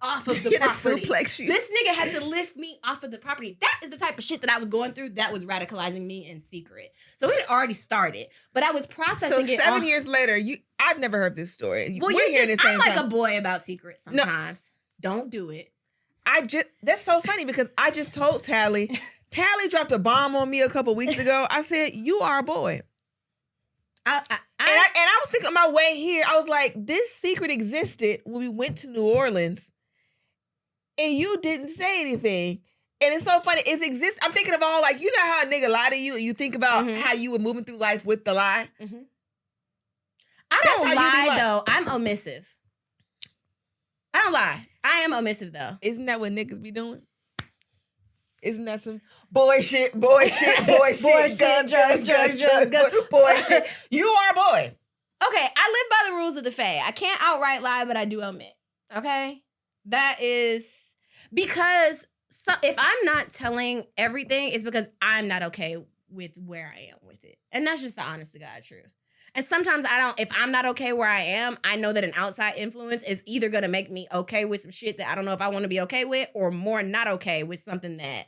off of the property. Suplex you. This nigga had to lift me off of the property. That is the type of shit that I was going through that was radicalizing me in secret. So it had already started, but I was processing it. So 7 years later, I've never heard this story. Well, We're hearing I'm like time. a boy about secrets sometimes. No. Don't do it. That's so funny because I just told Talley. Talley dropped a bomb on me a couple weeks ago. I said, you are a boy. And I was thinking on my way here, I was like, this secret existed when we went to New Orleans. And you didn't say anything. And it's so funny. It exists. I'm thinking of all, like, you know how a nigga lie to you and you think about how you were moving through life with the lie? Mm-hmm. I don't lie, though. I'm omissive. I don't lie. I am omissive, though. Isn't that what niggas be doing? Isn't that some boy shit, boy shit, boy shit, guns, boy shit? You are a boy. Okay, I live by the rules of the Fae. I can't outright lie, but I do omit. Okay? That is because if I'm not telling everything, it's because I'm not okay with where I am with it. And that's just the honest to God truth. And sometimes if I'm not okay where I am, I know that an outside influence is either going to make me okay with some shit that I don't know if I want to be okay with or more not okay with something that.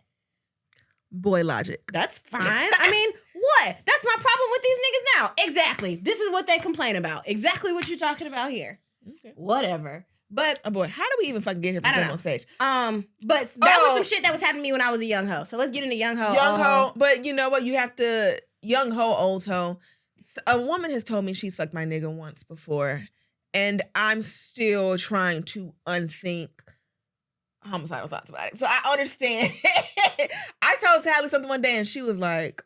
Boy logic. That's fine. I mean, what? That's my problem with these niggas now. Exactly. This is what they complain about. Exactly what you're talking about here. Okay. Whatever. But oh boy, how do we even fucking get here from on stage? But that was some shit that was happening to me when I was a young hoe. So let's get into young hoe. Young hoe, but you know what? You have to young hoe, old hoe. A woman has told me she's fucked my nigga once before, and I'm still trying to unthink homicidal thoughts about it. So I understand. I told Talley something one day, and she was like,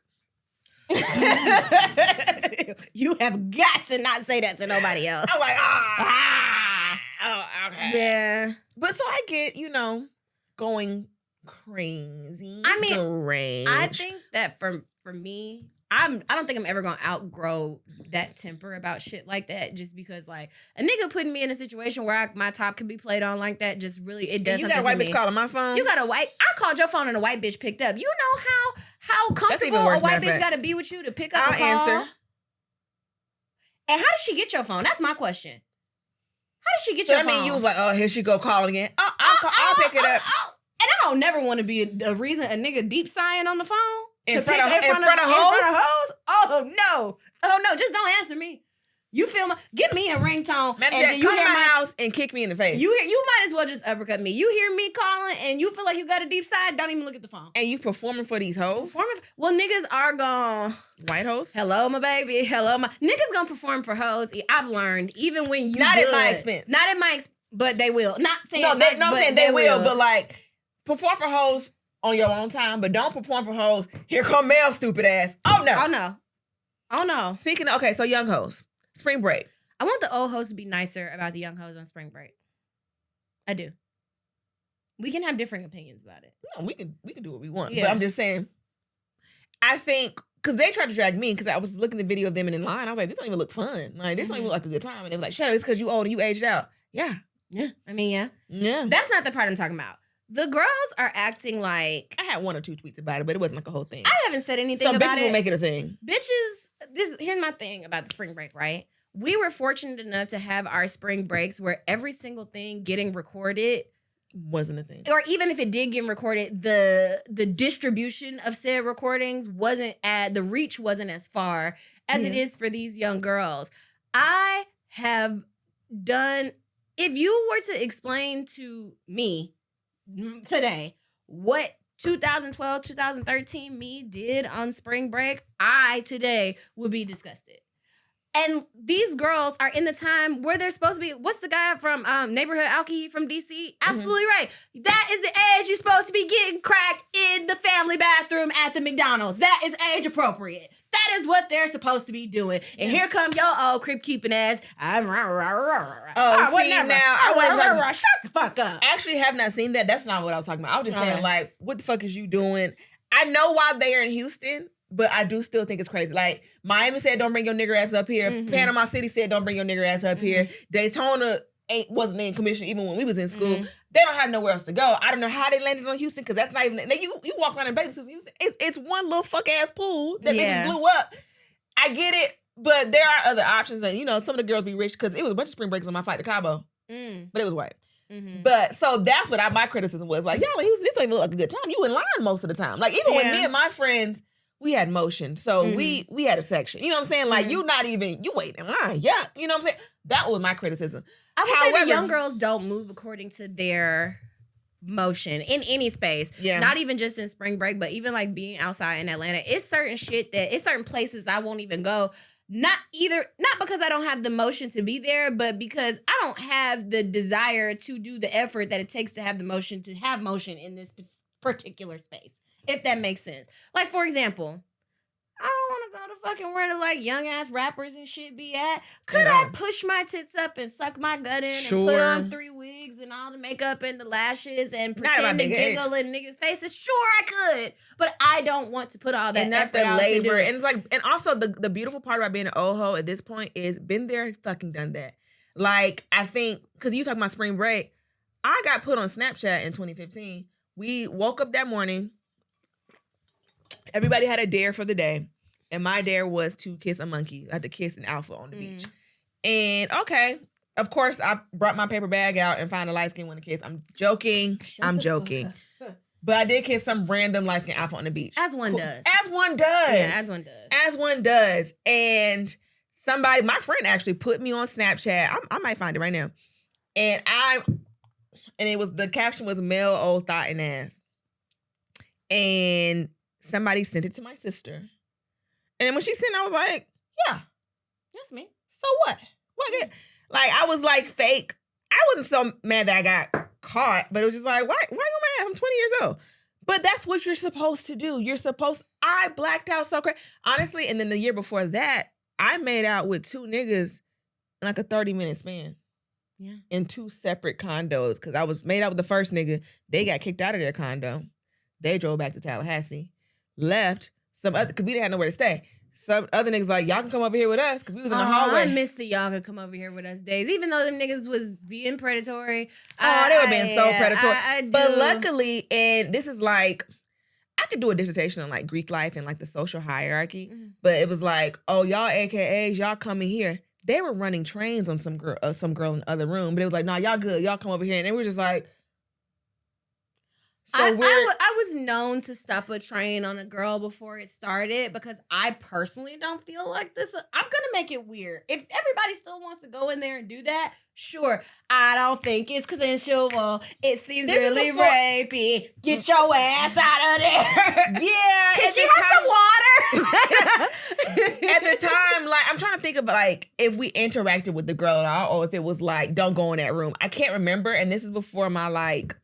"You have got to not say that to nobody else." I'm like, oh, okay. Yeah. But so I get, going crazy. I mean, deranged. I think that for me, I don't think I'm ever gonna outgrow that temper about shit like that. Just because, like, a nigga putting me in a situation where my top can be played on like that, just really it does. And you got a white bitch calling my phone. You got a white. I called your phone and a white bitch picked up. You know how comfortable a white bitch got to be with you to pick up a call. I'll answer. And how did she get your phone? That's my question. How did she get your phone? I mean, you was like, oh, here she go calling again. I'll pick it up. And I don't never want to be a reason a nigga deep sighing on the phone. In front of hoes? Oh no, just don't answer me. You feel get me a ringtone. Man, and you come to my house and kick me in the face. You might as well just uppercut me. You hear me calling and you feel like you got a deep side, don't even look at the phone. And you performing for these hoes? Well, niggas are gone. White hoes? Hello, my baby. Hello, my niggas gonna perform for hoes. I've learned even when you not at my expense. Not at my expense, but they will. Not saying I'm saying they will, but like perform for hoes on your own time, but don't perform for hoes. Here come Mel, stupid ass. Oh no. Oh no. Speaking of, okay, so young hoes, spring break. I want the old hoes to be nicer about the young hoes on spring break. I do. We can have different opinions about it. No, we can do what we want. Yeah. But I'm just saying, I think, because they tried to drag me, because I was looking at the video of them in line. I was like, this don't even look fun. Like, this don't even look like a good time. And they was like, shut up, it's because you old and you aged out. Yeah. Yeah. I mean, yeah. Yeah. That's not the part I'm talking about. The girls are acting like... I had 1 or 2 tweets about it, but it wasn't like a whole thing. I haven't said anything Some about bitches it. will make it a thing. Bitches, here's my thing about the spring break, right? We were fortunate enough to have our spring breaks where every single thing getting recorded... Wasn't a thing. Or even if it did get recorded, the distribution of said recordings the reach wasn't as far as it is for these young girls. I have done... If you were to explain to me today what 2012, 2013 me did on spring break, I today would be disgusted. And these girls are in the time where they're supposed to be, what's the guy from Neighborhood Alki from DC? Absolutely right. That is the age you're supposed to be getting cracked in the family bathroom at the McDonald's. That is age appropriate. That is what they're supposed to be doing. And here come your old crib keeping ass. See, now I was shut the fuck up. I actually have not seen that. That's not what I was talking about. I was just saying, Okay. like, what the fuck is you doing? I know why they're in Houston, but I do still think it's crazy. Like, Miami said, don't bring your nigger ass up here. Mhm. Panama City said, don't bring your nigger ass up here. Daytona wasn't in commission even when we was in school. They don't have nowhere else to go. I don't know how they landed on Houston, because that's not even... You walk around in bathing suits in Houston, it's one little fuck-ass pool that they just blew up. I get it, but there are other options. And, some of the girls be rich, because it was a bunch of spring breakers on my flight to Cabo, but it was white. But so that's what my criticism was. Like, y'all in Houston, this don't even look like a good time. You in line most of the time. Like, even with me and my friends, we had motion. So we had a section. You know what I'm saying? Like, you wait in line. Yeah. You know what I'm saying? That was my criticism. I would say the young girls don't move according to their motion in any space. Yeah. Not even just in spring break, but even like being outside in Atlanta. It's certain places I won't even go. Not because I don't have the motion to be there, but because I don't have the desire to do the effort that it takes to have the motion in this particular space. If that makes sense. Like, for example, I don't want to go to fucking where the like young ass rappers and shit be at. Could I push my tits up and suck my gut in and put on 3 wigs and all the makeup and the lashes and pretend to giggle in niggas' faces? Sure, I could, but I don't want to put all that and not effort the out labor. to do it. And it's like, and also the beautiful part about being an old hoe at this point is been there, fucking done that. Like, I think, because you talking about spring break, I got put on Snapchat in 2015. We woke up that morning. Everybody had a dare for the day. And my dare was to kiss a monkey. I had to kiss an alpha on the beach. And okay, of course, I brought my paper bag out and found a light skin one to kiss. I'm joking. I'm joking. But I did kiss some random light skin alpha on the beach. As one does. As one does. Yeah, as one does. As one does. And my friend actually put me on Snapchat. I might find it right now. And the caption was male old thought and ass. And somebody sent it to my sister. And when she sent it, I was like, yeah. That's me. So what? Like, I was like fake. I wasn't so mad that I got caught, but it was just like, why you mad? I'm 20 years old. But that's what you're supposed to do. I blacked out so crazy. Honestly, and then the year before that, I made out with 2 niggas in like a 30-minute span. Yeah. In 2 separate condos. Because I was made out with the first nigga. They got kicked out of their condo. They drove back to Tallahassee. Left. Because we didn't have nowhere to stay. Some other niggas like, y'all can come over here with us because we was in the hallway. I miss the y'all can come over here with us days. Even though them niggas was being predatory. They were being so predatory. I do. But luckily, and this is like, I could do a dissertation on like Greek life and like the social hierarchy. But it was like, oh, y'all AKAs, y'all coming here. They were running trains on some girl in the other room. But it was like, nah, y'all good. Y'all come over here. And they were just like, so I was known to stop a train on a girl before it started because I personally don't feel like this. I'm going to make it weird. If everybody still wants to go in there and do that, sure. I don't think it's consensual. it seems really rapey. Get your ass out of there. Yeah. Can she have some water? At the time, like, I'm trying to think of like if we interacted with the girl at all or if it was like, don't go in that room. I can't remember. And this is before my like,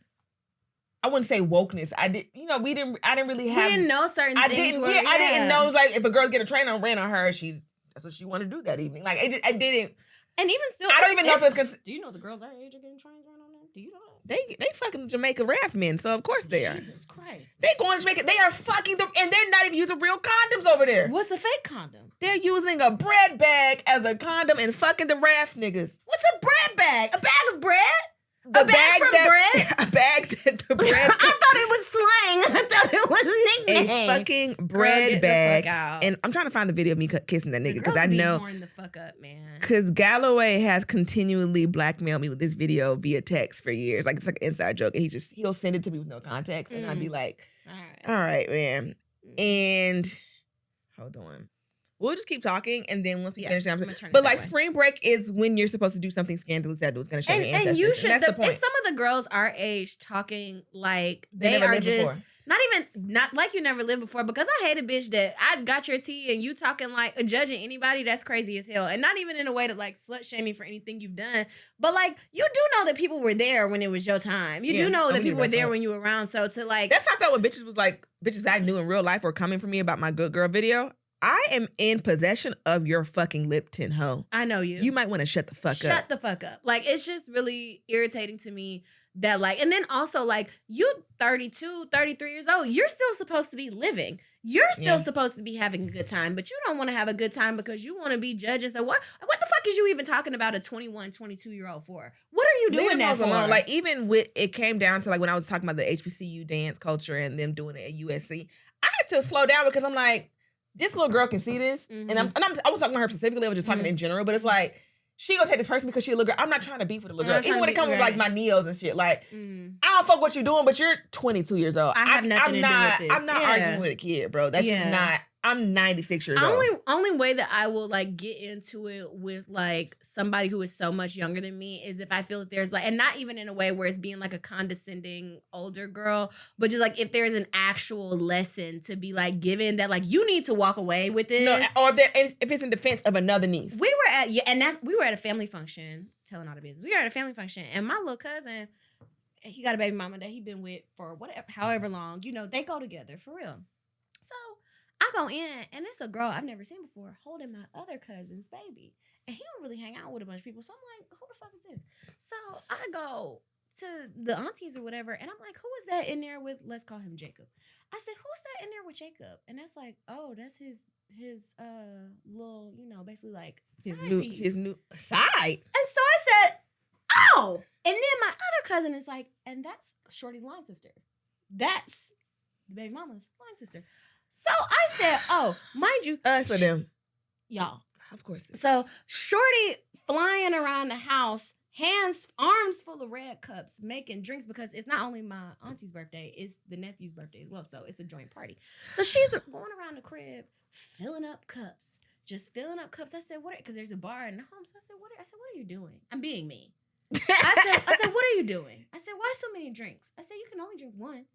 I wouldn't say wokeness. I didn't really have. We didn't know certain things. I didn't know. It was like if a girl get a train on ran on her, that's what she wanted to do that evening. Like I didn't. And even still, I don't even know if it's. Do you know the girls our age are getting trains ran on them? Do you know that? They fucking Jamaica raft men, so of course they are. Jesus Christ. They going to Jamaica. They are fucking them, and they're not even using real condoms over there. What's a fake condom? They're using a bread bag as a condom and fucking the raft niggas. What's a bread bag? A bag of bread? The a bag from bread? A bag that the bread. I thought it was slang. I thought it was a nickname. A fucking bread Girl, bag. the fuck out. And I'm trying to find the video of me kissing that nigga because I know. The fuck up, man. Because Galloway has continually blackmailed me with this video via text for years. Like it's like an inside joke, and he'll send it to me with no context, and I'd be like, "All right, man." And hold on. We'll just keep talking, and then once we finish, but like spring break is when you're supposed to do something scandalous that was going to show your ancestors. And you should. And that's the point. And some of the girls our age talking like they they never are lived just before. not like you never lived before. Because I hate a bitch that I got your tea and you talking like judging anybody. That's crazy as hell, and not even in a way to like slut shame you for anything you've done. But like you do know that people were there when it was your time. You do know that people were there when you were around. So to like that's how I felt when bitches I knew in real life were coming for me about my good girl video. I am in possession of your fucking Lipton hoe. I know you. You might want to shut the fuck up. Shut the fuck up. Like, it's just really irritating to me that, like, and then also, like, you 32, 33 years old, you're still supposed to be living. You're still supposed to be having a good time, but you don't want to have a good time because you want to be judged and say, what the fuck is you even talking about a 21, 22-year-old for? What are you doing that for? Like, even with, it came down to, like, when I was talking about the HBCU dance culture and them doing it at USC, I had to slow down because I'm like, this little girl can see this, and I was talking about her specifically. I was just talking in general, but it's like she gonna take this person because she a little girl. I'm not trying to beef with a little girl, even when it comes with like my neos and shit. Like I don't fuck what you're doing, but you're 22 years old. I have nothing to do with this. I'm not arguing with a kid, bro. That's just not. I'm 96 years old. Only way that I will like get into it with like somebody who is so much younger than me is if I feel that there's like, and not even in a way where it's being like a condescending older girl, but just like if there's an actual lesson to be like given that like you need to walk away with this. No, or if it's in defense of another niece. We were at a family function, telling all the business. We were at a family function, and my little cousin, he got a baby mama that he been with for however long. You know, they go together for real. So I go in, and it's a girl I've never seen before holding my other cousin's baby. And he don't really hang out with a bunch of people. So I'm like, who the fuck is this? So I go to the aunties or whatever, and I'm like, who is that in there with, let's call him Jacob. I said, who's that in there with Jacob? And that's like, oh, that's his little, you know, basically like his new side. And so I said, oh. And then my other cousin is like, and that's Shorty's line sister. That's the baby mama's line sister. So I said, oh, mind you. For them. Y'all. Of course. So Shorty flying around the house, arms full of red cups, making drinks because it's not only my auntie's birthday, it's the nephew's birthday as well. So it's a joint party. So she's going around the crib, filling up cups. Just filling up cups. I said, what? Because there's a bar in the home. So I said, what are you doing? I'm being me. I said, what are you doing? I said, why so many drinks? I said, you can only drink one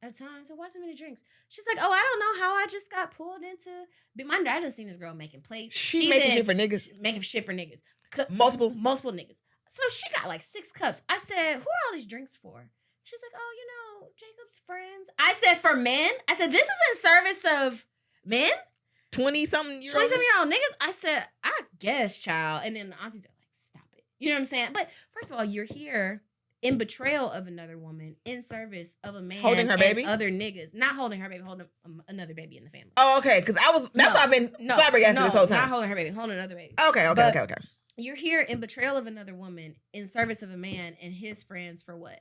at a time. So why so many drinks? She's like, oh, I don't know how I just got pulled into. But my dad done seen this girl making plates. She making shit for niggas. Making shit for niggas. Multiple niggas. So she got like 6 cups. I said, who are all these drinks for? She's like, oh, you know, Jacob's friends. I said, for men? I said, this is in service of men? 20-something year old niggas? I said, I guess, child. And then the aunties are like, stop it. You know what I'm saying? But first of all, you're here in betrayal of another woman, in service of a man. Holding her baby? Other niggas. Not holding her baby, holding another baby in the family. Oh, okay. Because that's why I've been flabbergasted this whole time. Not holding her baby, holding another baby. Okay. You're here in betrayal of another woman, in service of a man and his friends for what?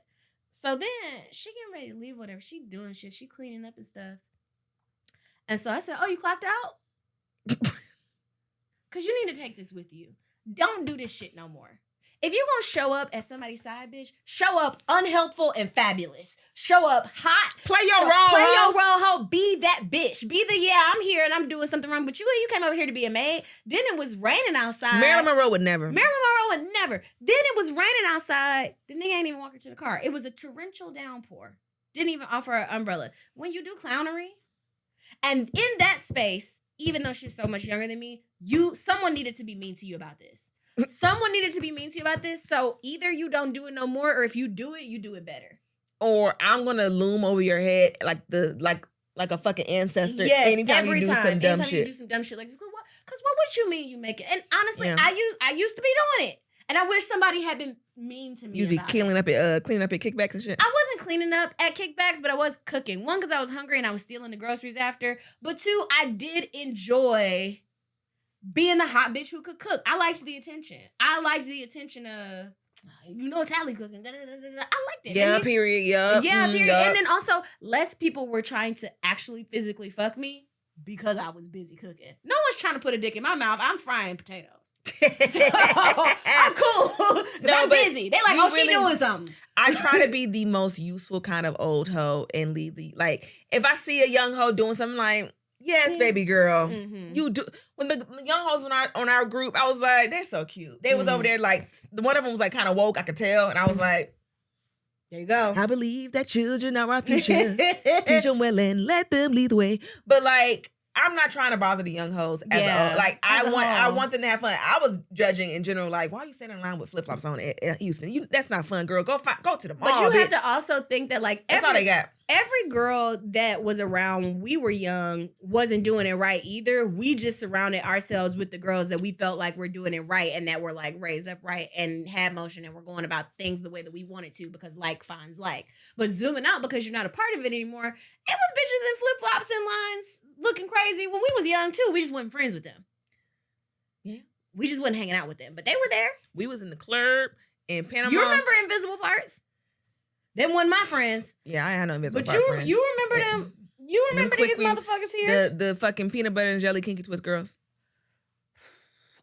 So then she getting ready to leave, whatever. She doing shit. She cleaning up and stuff. And so I said, oh, you clocked out? Because you need to take this with you. Don't do this shit no more. If you're going to show up as somebody's side bitch, show up unhelpful and fabulous. Show up hot. Play your role, ho. Be that bitch. Be the, I'm here and I'm doing something wrong. But you came over here to be a maid. Then it was raining outside. Marilyn Monroe would never. Then it was raining outside. The nigga ain't even walking to the car. It was a torrential downpour. Didn't even offer an umbrella. When you do clownery, and in that space, even though she's so much younger than me, someone needed to be mean to you about this. So either you don't do it no more, or if you do it better. or I'm gonna loom over your head like a fucking ancestor. Yes, anytime every you do time. some dumb Anytime shit. you do some dumb shit, like, because what would you mean you make it? And honestly, Yeah. I used to be doing it, and I wish somebody had been mean to me. You'd be about cleaning it. up at kickbacks and shit. I wasn't cleaning up at kickbacks, but I was cooking. One, because I was hungry and I was stealing the groceries after. But two, I did enjoy being the hot bitch who could cook. I liked the attention. I liked the attention of, Talley cooking. I liked it. Yeah, And period. Yeah. yeah, period. Yup. And then also, less people were trying to actually physically fuck me because I was busy cooking. No one's trying to put a dick in my mouth. I'm frying potatoes. So, I'm cool. No, I'm but busy. They like, you oh, she really- doing something. I try to be the most useful kind of old hoe and leave like if I see a young hoe doing something like, yes, baby girl. Mhm. You do when the young hoes on our group, I was like, they're so cute. They was over there like one of them was like kind of woke, I could tell, and I was like, There you go. I believe that children are our future. Teach them well and let them lead the way. But like, I'm not trying to bother the young hoes as Yeah, a like as a I whole. want them to have fun. I was judging in general, like, why are you standing in line with flip flops on at Houston? That's not fun, girl. Go to the mall. But you bitch. have to also think that like That's all they got. every girl that was around when we were young wasn't doing it right either. We just surrounded ourselves with the girls that we felt like were doing it right and that were like raised up right and had motion and were going about things the way that we wanted to because like finds like. But zooming out because you're not a part of it anymore, it was bitches in flip flops and lines looking crazy when we was young too. We just wasn't friends with them. Yeah. We just wasn't hanging out with them, but they were there. We was in the club in Panama. You remember Invisible Parts? Them wasn't my friends. Yeah, I had no invisible But part friends. you remember them? You remember quick these we- motherfuckers here? the fucking peanut butter and jelly kinky twist girls.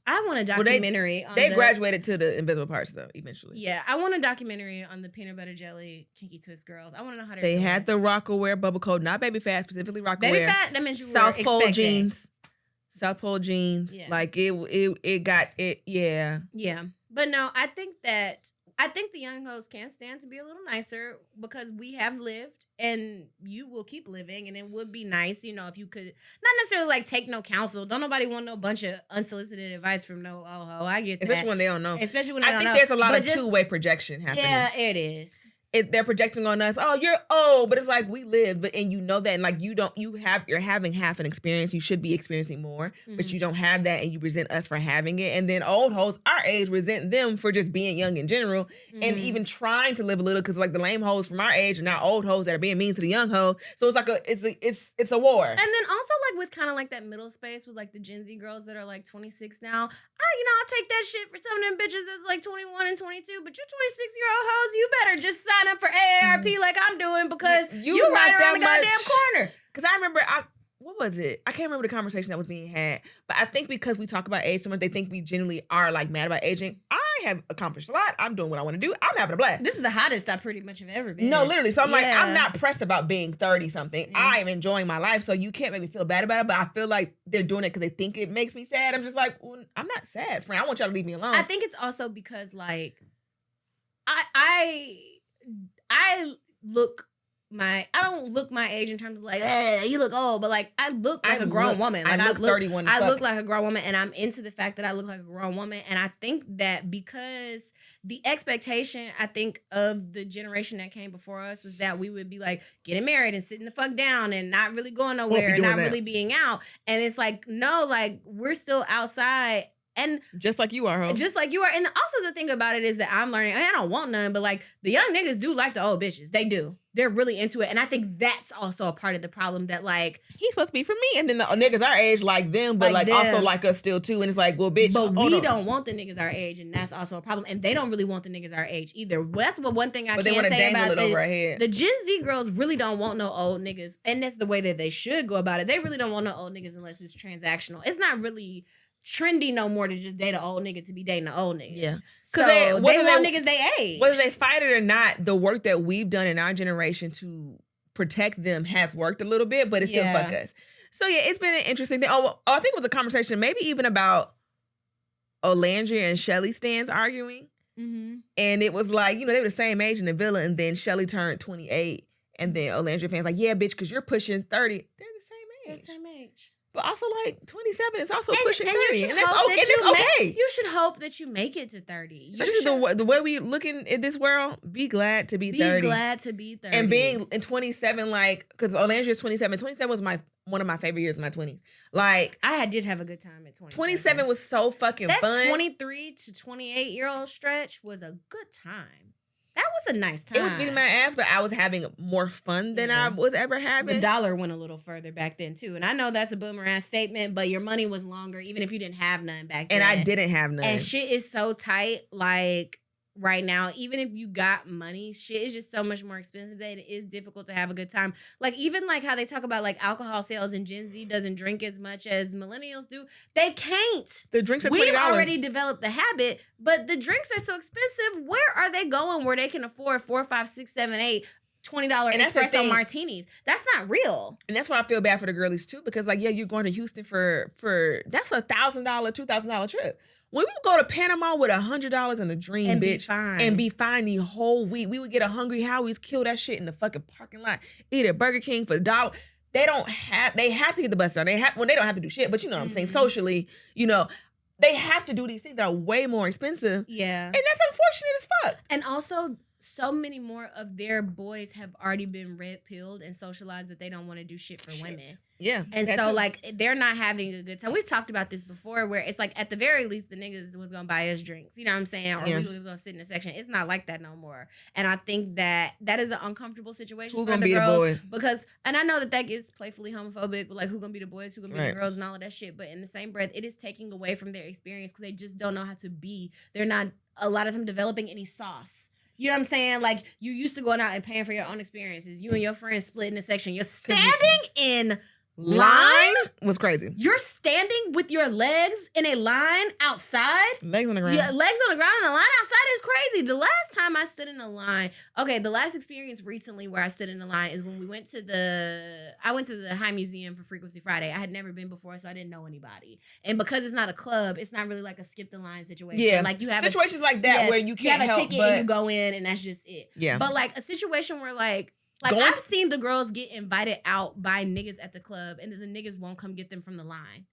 I want a Well, they- documentary. on They the, graduated to the invisible parts though, eventually. Yeah, I want a documentary on the peanut butter jelly kinky twist girls. I want to know how they're They doing. had the Rockaware bubble coat, not baby fat, specifically Rockaware. baby fat. That means you South were Pole expecting. jeans. South Pole jeans. Yeah. Like it got it. Yeah. Yeah, but no, I think the young hoes can stand to be a little nicer because we have lived and you will keep living, and it would be nice, if you could not necessarily like take no counsel. Don't nobody want no bunch of unsolicited advice from no ho. I get that, Especially when they don't know. especially when they I don't think know. there's a lot But of just- two-way projection happening. Yeah, it is. They're projecting on us. Oh, you're old, but it's like we live, and you know that, and like you're having half an experience. You should be experiencing more, but you don't have that, and you resent us for having it. And then old hoes our age resent them for just being young in general, and even trying to live a little, because like the lame hoes from our age are now old hoes that are being mean to the young hoes. So it's like it's a war. And then also like with kind of like that middle space with like the Gen Z girls that are like 26 now, I'll take that shit for some of them bitches that's like 21 and 22. But you 26-year-old hoes, you better just sign up for AARP like I'm doing because you not right that around the goddamn much. corner. Because I remember, what was it? I can't remember the conversation that was being had. But I think because we talk about age so much, they think we genuinely are like mad about aging. I have accomplished a lot. I'm doing what I want to do. I'm having a blast. This is the hottest I pretty much have ever been. No, literally. So I'm like, Yeah. I'm not pressed about being 30 something. I am enjoying my life. So you can't make me feel bad about it. But I feel like they're doing it because they think it makes me sad. I'm just like, well, I'm not sad, friend. I want y'all to leave me alone. I think it's also because like I don't look my age in terms of like, you look old, but like I look like a grown woman. Like I look 31. I look like a grown woman, and I'm into the fact that I look like a grown woman. And I think that because the expectation, I think, of the generation that came before us was that we would be like getting married and sitting the fuck down and not really going nowhere and doing not that. really being out. And it's like, no, like we're still outside. And just like you are, ho. just like you are. And also the thing about it is that I'm learning, I don't want none, but like the young niggas do like the old bitches. They do. They're really into it. And I think that's also a part of the problem that like, He's supposed to be for me. And then the niggas our age like them, but Like like also them. like us still too. And it's like, well, bitch. but hold we on. don't want the niggas our age. And that's also a problem. And they don't really want the niggas our age either. That's what one thing I But they can't want to say dangle about it over our head. the Gen Z girls really don't want no old niggas. And that's the way that they should go about it. They really don't want no old niggas unless it's transactional. It's not really trendy no more to just date an old nigga to be dating an old nigga. Yeah. So They- they whether want they- niggas they age. Whether they fight it or not, the work that we've done in our generation to protect them has worked a little bit, but it still Yeah. fuck us. So yeah, it's been an interesting thing. Oh, I think it was a conversation maybe even about Olandria and Shelly Stans arguing. Mm-hmm. And it was like, they were the same age in the villa, and then Shelly turned 28. And then Olandria fans like, yeah, bitch, because you're pushing 30. They're the same They're age. the same age. But also, like, 27 is also And- pushing and you 30. should And that's hope okay. that you Okay. You should hope that you make it to 30. You Especially should the way we looking at this world, be glad to be 30. be glad to be 30. And being in 27, like, because Orlando's year's 27. 27 was one of my favorite years in my 20s. Like, did have a good time at 27. 27 was so fucking that fun. 23 to 28-year-old stretch was a good time. That was a nice time. It was getting my ass, but I was having more fun than I was ever having. The dollar went a little further back then, too. And I know that's a boomerang statement, but your money was longer, even if you didn't have none back then. And I didn't have none. And shit is so tight, like, right now. Even if you got money, shit is just so much more expensive that it is difficult to have a good time. Like, even, like, how they talk about, like, alcohol sales and Gen Z doesn't drink as much as millennials do. They can't. The drinks are $20. We've already developed the habit, but the drinks are so expensive. Where are they going where they can afford 4, 5, 6, 7, 8 $20 espresso martinis? That's not real. And that's why I feel bad for the girlies too, because like, yeah, you're going to Houston for that's $1,000, $2,000 trip. When we would go to Panama with $100 in a dream, And be bitch, fine. and be fine the whole week, we would get a Hungry Howie's, kill that shit in the fucking parking lot, eat at Burger King for $1. They have to get the bus down. They don't have to do shit, but you know what I'm saying, socially, you know, they have to do these things that are way more expensive. Yeah. And that's unfortunate as fuck. And also, so many more of their boys have already been red-pilled and socialized that they don't want to do shit for women. Yeah. And that so, too. like, they're not having a good time. We've talked about this before where it's like, at the very least, the niggas was going to buy us drinks. You know what I'm saying? Or we was going to sit in the section. It's not like that no more. And I think that is an uncomfortable situation Who for gonna the be the girls. boys? Because, and I know that gets playfully homophobic, but like, who going to be the boys? Who going to be Right. the girls and all of that shit? But in the same breath, it is taking away from their experience because they just don't know how to be. They're not, a lot of them, developing any sauce. You know what I'm saying? Like, you used to going out and paying for your own experiences. You and your friends split in a section. You're standing in line was crazy. You're standing with your legs in a line outside. Legs on the ground. Yeah, legs on the ground and a line outside is crazy. The last time I stood in a line, the last experience recently where I stood in a line is when I went to the High Museum for Frequency Friday. I had never been before, so I didn't know anybody. And because it's not a club, it's not really like a skip the line situation. Yeah, like you have situations like that where you can't have a help ticket but and you go in and that's just it. Yeah. But like a situation where like I've seen the girls get invited out by niggas at the club and then the niggas won't come get them from the line.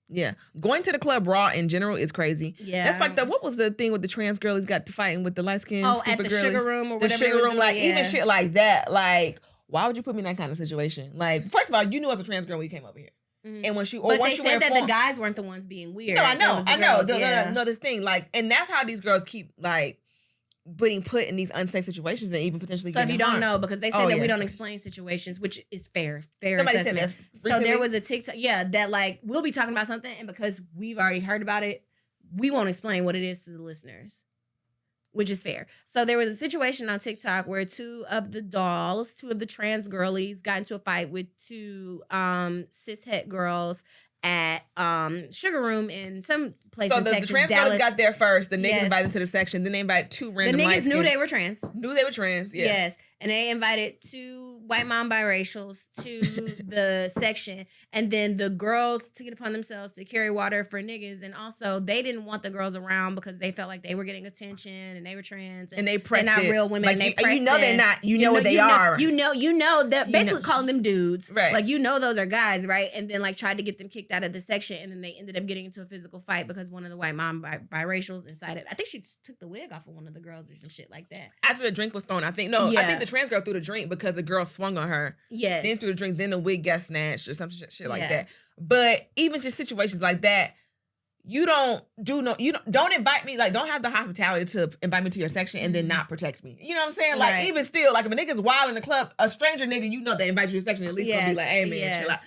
Yeah. Going to the club raw in general is crazy. Yeah. That's like what was the thing with the trans girlies got to fighting with the light skinned at stupid the girlie? sugar room or the whatever. sugar room, like yeah. even shit like that. Like, why would you put me in that kind of situation? Like, first of all, you knew I was a trans girl when you came over here. Mm-hmm. And when she but once they you said wear that the guys weren't the ones being weird. No, I know. Girls, No, this thing. Like, and that's how these girls keep like being put in these unsafe situations and even potentially So if you don't harmed. know, because they said that we don't explain situations, which is fair Somebody assessment. said that So recently. there was a TikTok, that like we'll be talking about something, and because we've already heard about it, we won't explain what it is to the listeners, which is fair. So there was a situation on TikTok where two of the trans girlies got into a fight with two cishet girls at Sugar Room in some place So in Texas, the trans Dallas. girls got there first. The niggas Yes. invited them to the section. Then they invited two The random niggas knew light-skinned- they were trans. Knew they were trans. Yeah. Yes. And they invited two white mom biracials to the section. And then the girls took it upon themselves to carry water for niggas. And also, they didn't want the girls around because they felt like they were getting attention and they were trans. And they pressed they're not it. real women. Like, and they you pressed know it. they're not. You know what they are. You know that basically calling them dudes. Right. Like, you know those are guys, right? And then like tried to get them kicked out of the section. And then they ended up getting into a physical fight because one of the white mom biracials incited. I think she just took the wig off of one of the girls or some shit like that. After the drink was thrown, I think the trans girl threw the drink because the girl swung on her. Yes. Then threw the drink, then the wig got snatched or some shit like Yeah. that. But even just situations like that, don't invite me, like don't have the hospitality to invite me to your section and then not protect me. You know what I'm saying? Like Right. even still, like if a nigga's wild in the club, a stranger nigga, you know they invite you to your section, at least gonna be like, hey man, chill out.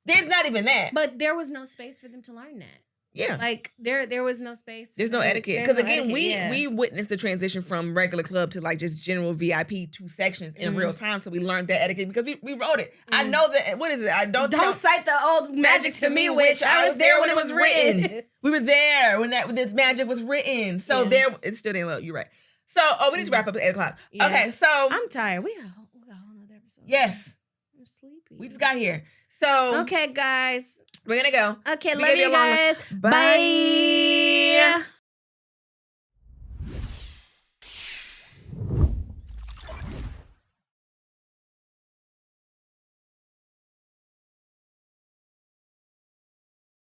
There's not even that. But there was no space for them to learn that. Yeah. Like there was no space. There's no etiquette. There's Because no again, etiquette, we witnessed the transition from regular club to like just general VIP 2 sections in real time. So we learned that etiquette because we wrote it. I know that, what is it? Don't cite the old magic to me, which I was there when it was written. We were there when this magic was written. So it still didn't look, you're right. So, we need to wrap up at 8 o'clock. Yes. Okay, so. I'm tired. We got a whole nother episode. Yes. I'm sleepy. We just got here. So. Okay, guys. We're going to go. Okay, We love gave you you a long one. guys. Bye. Bye.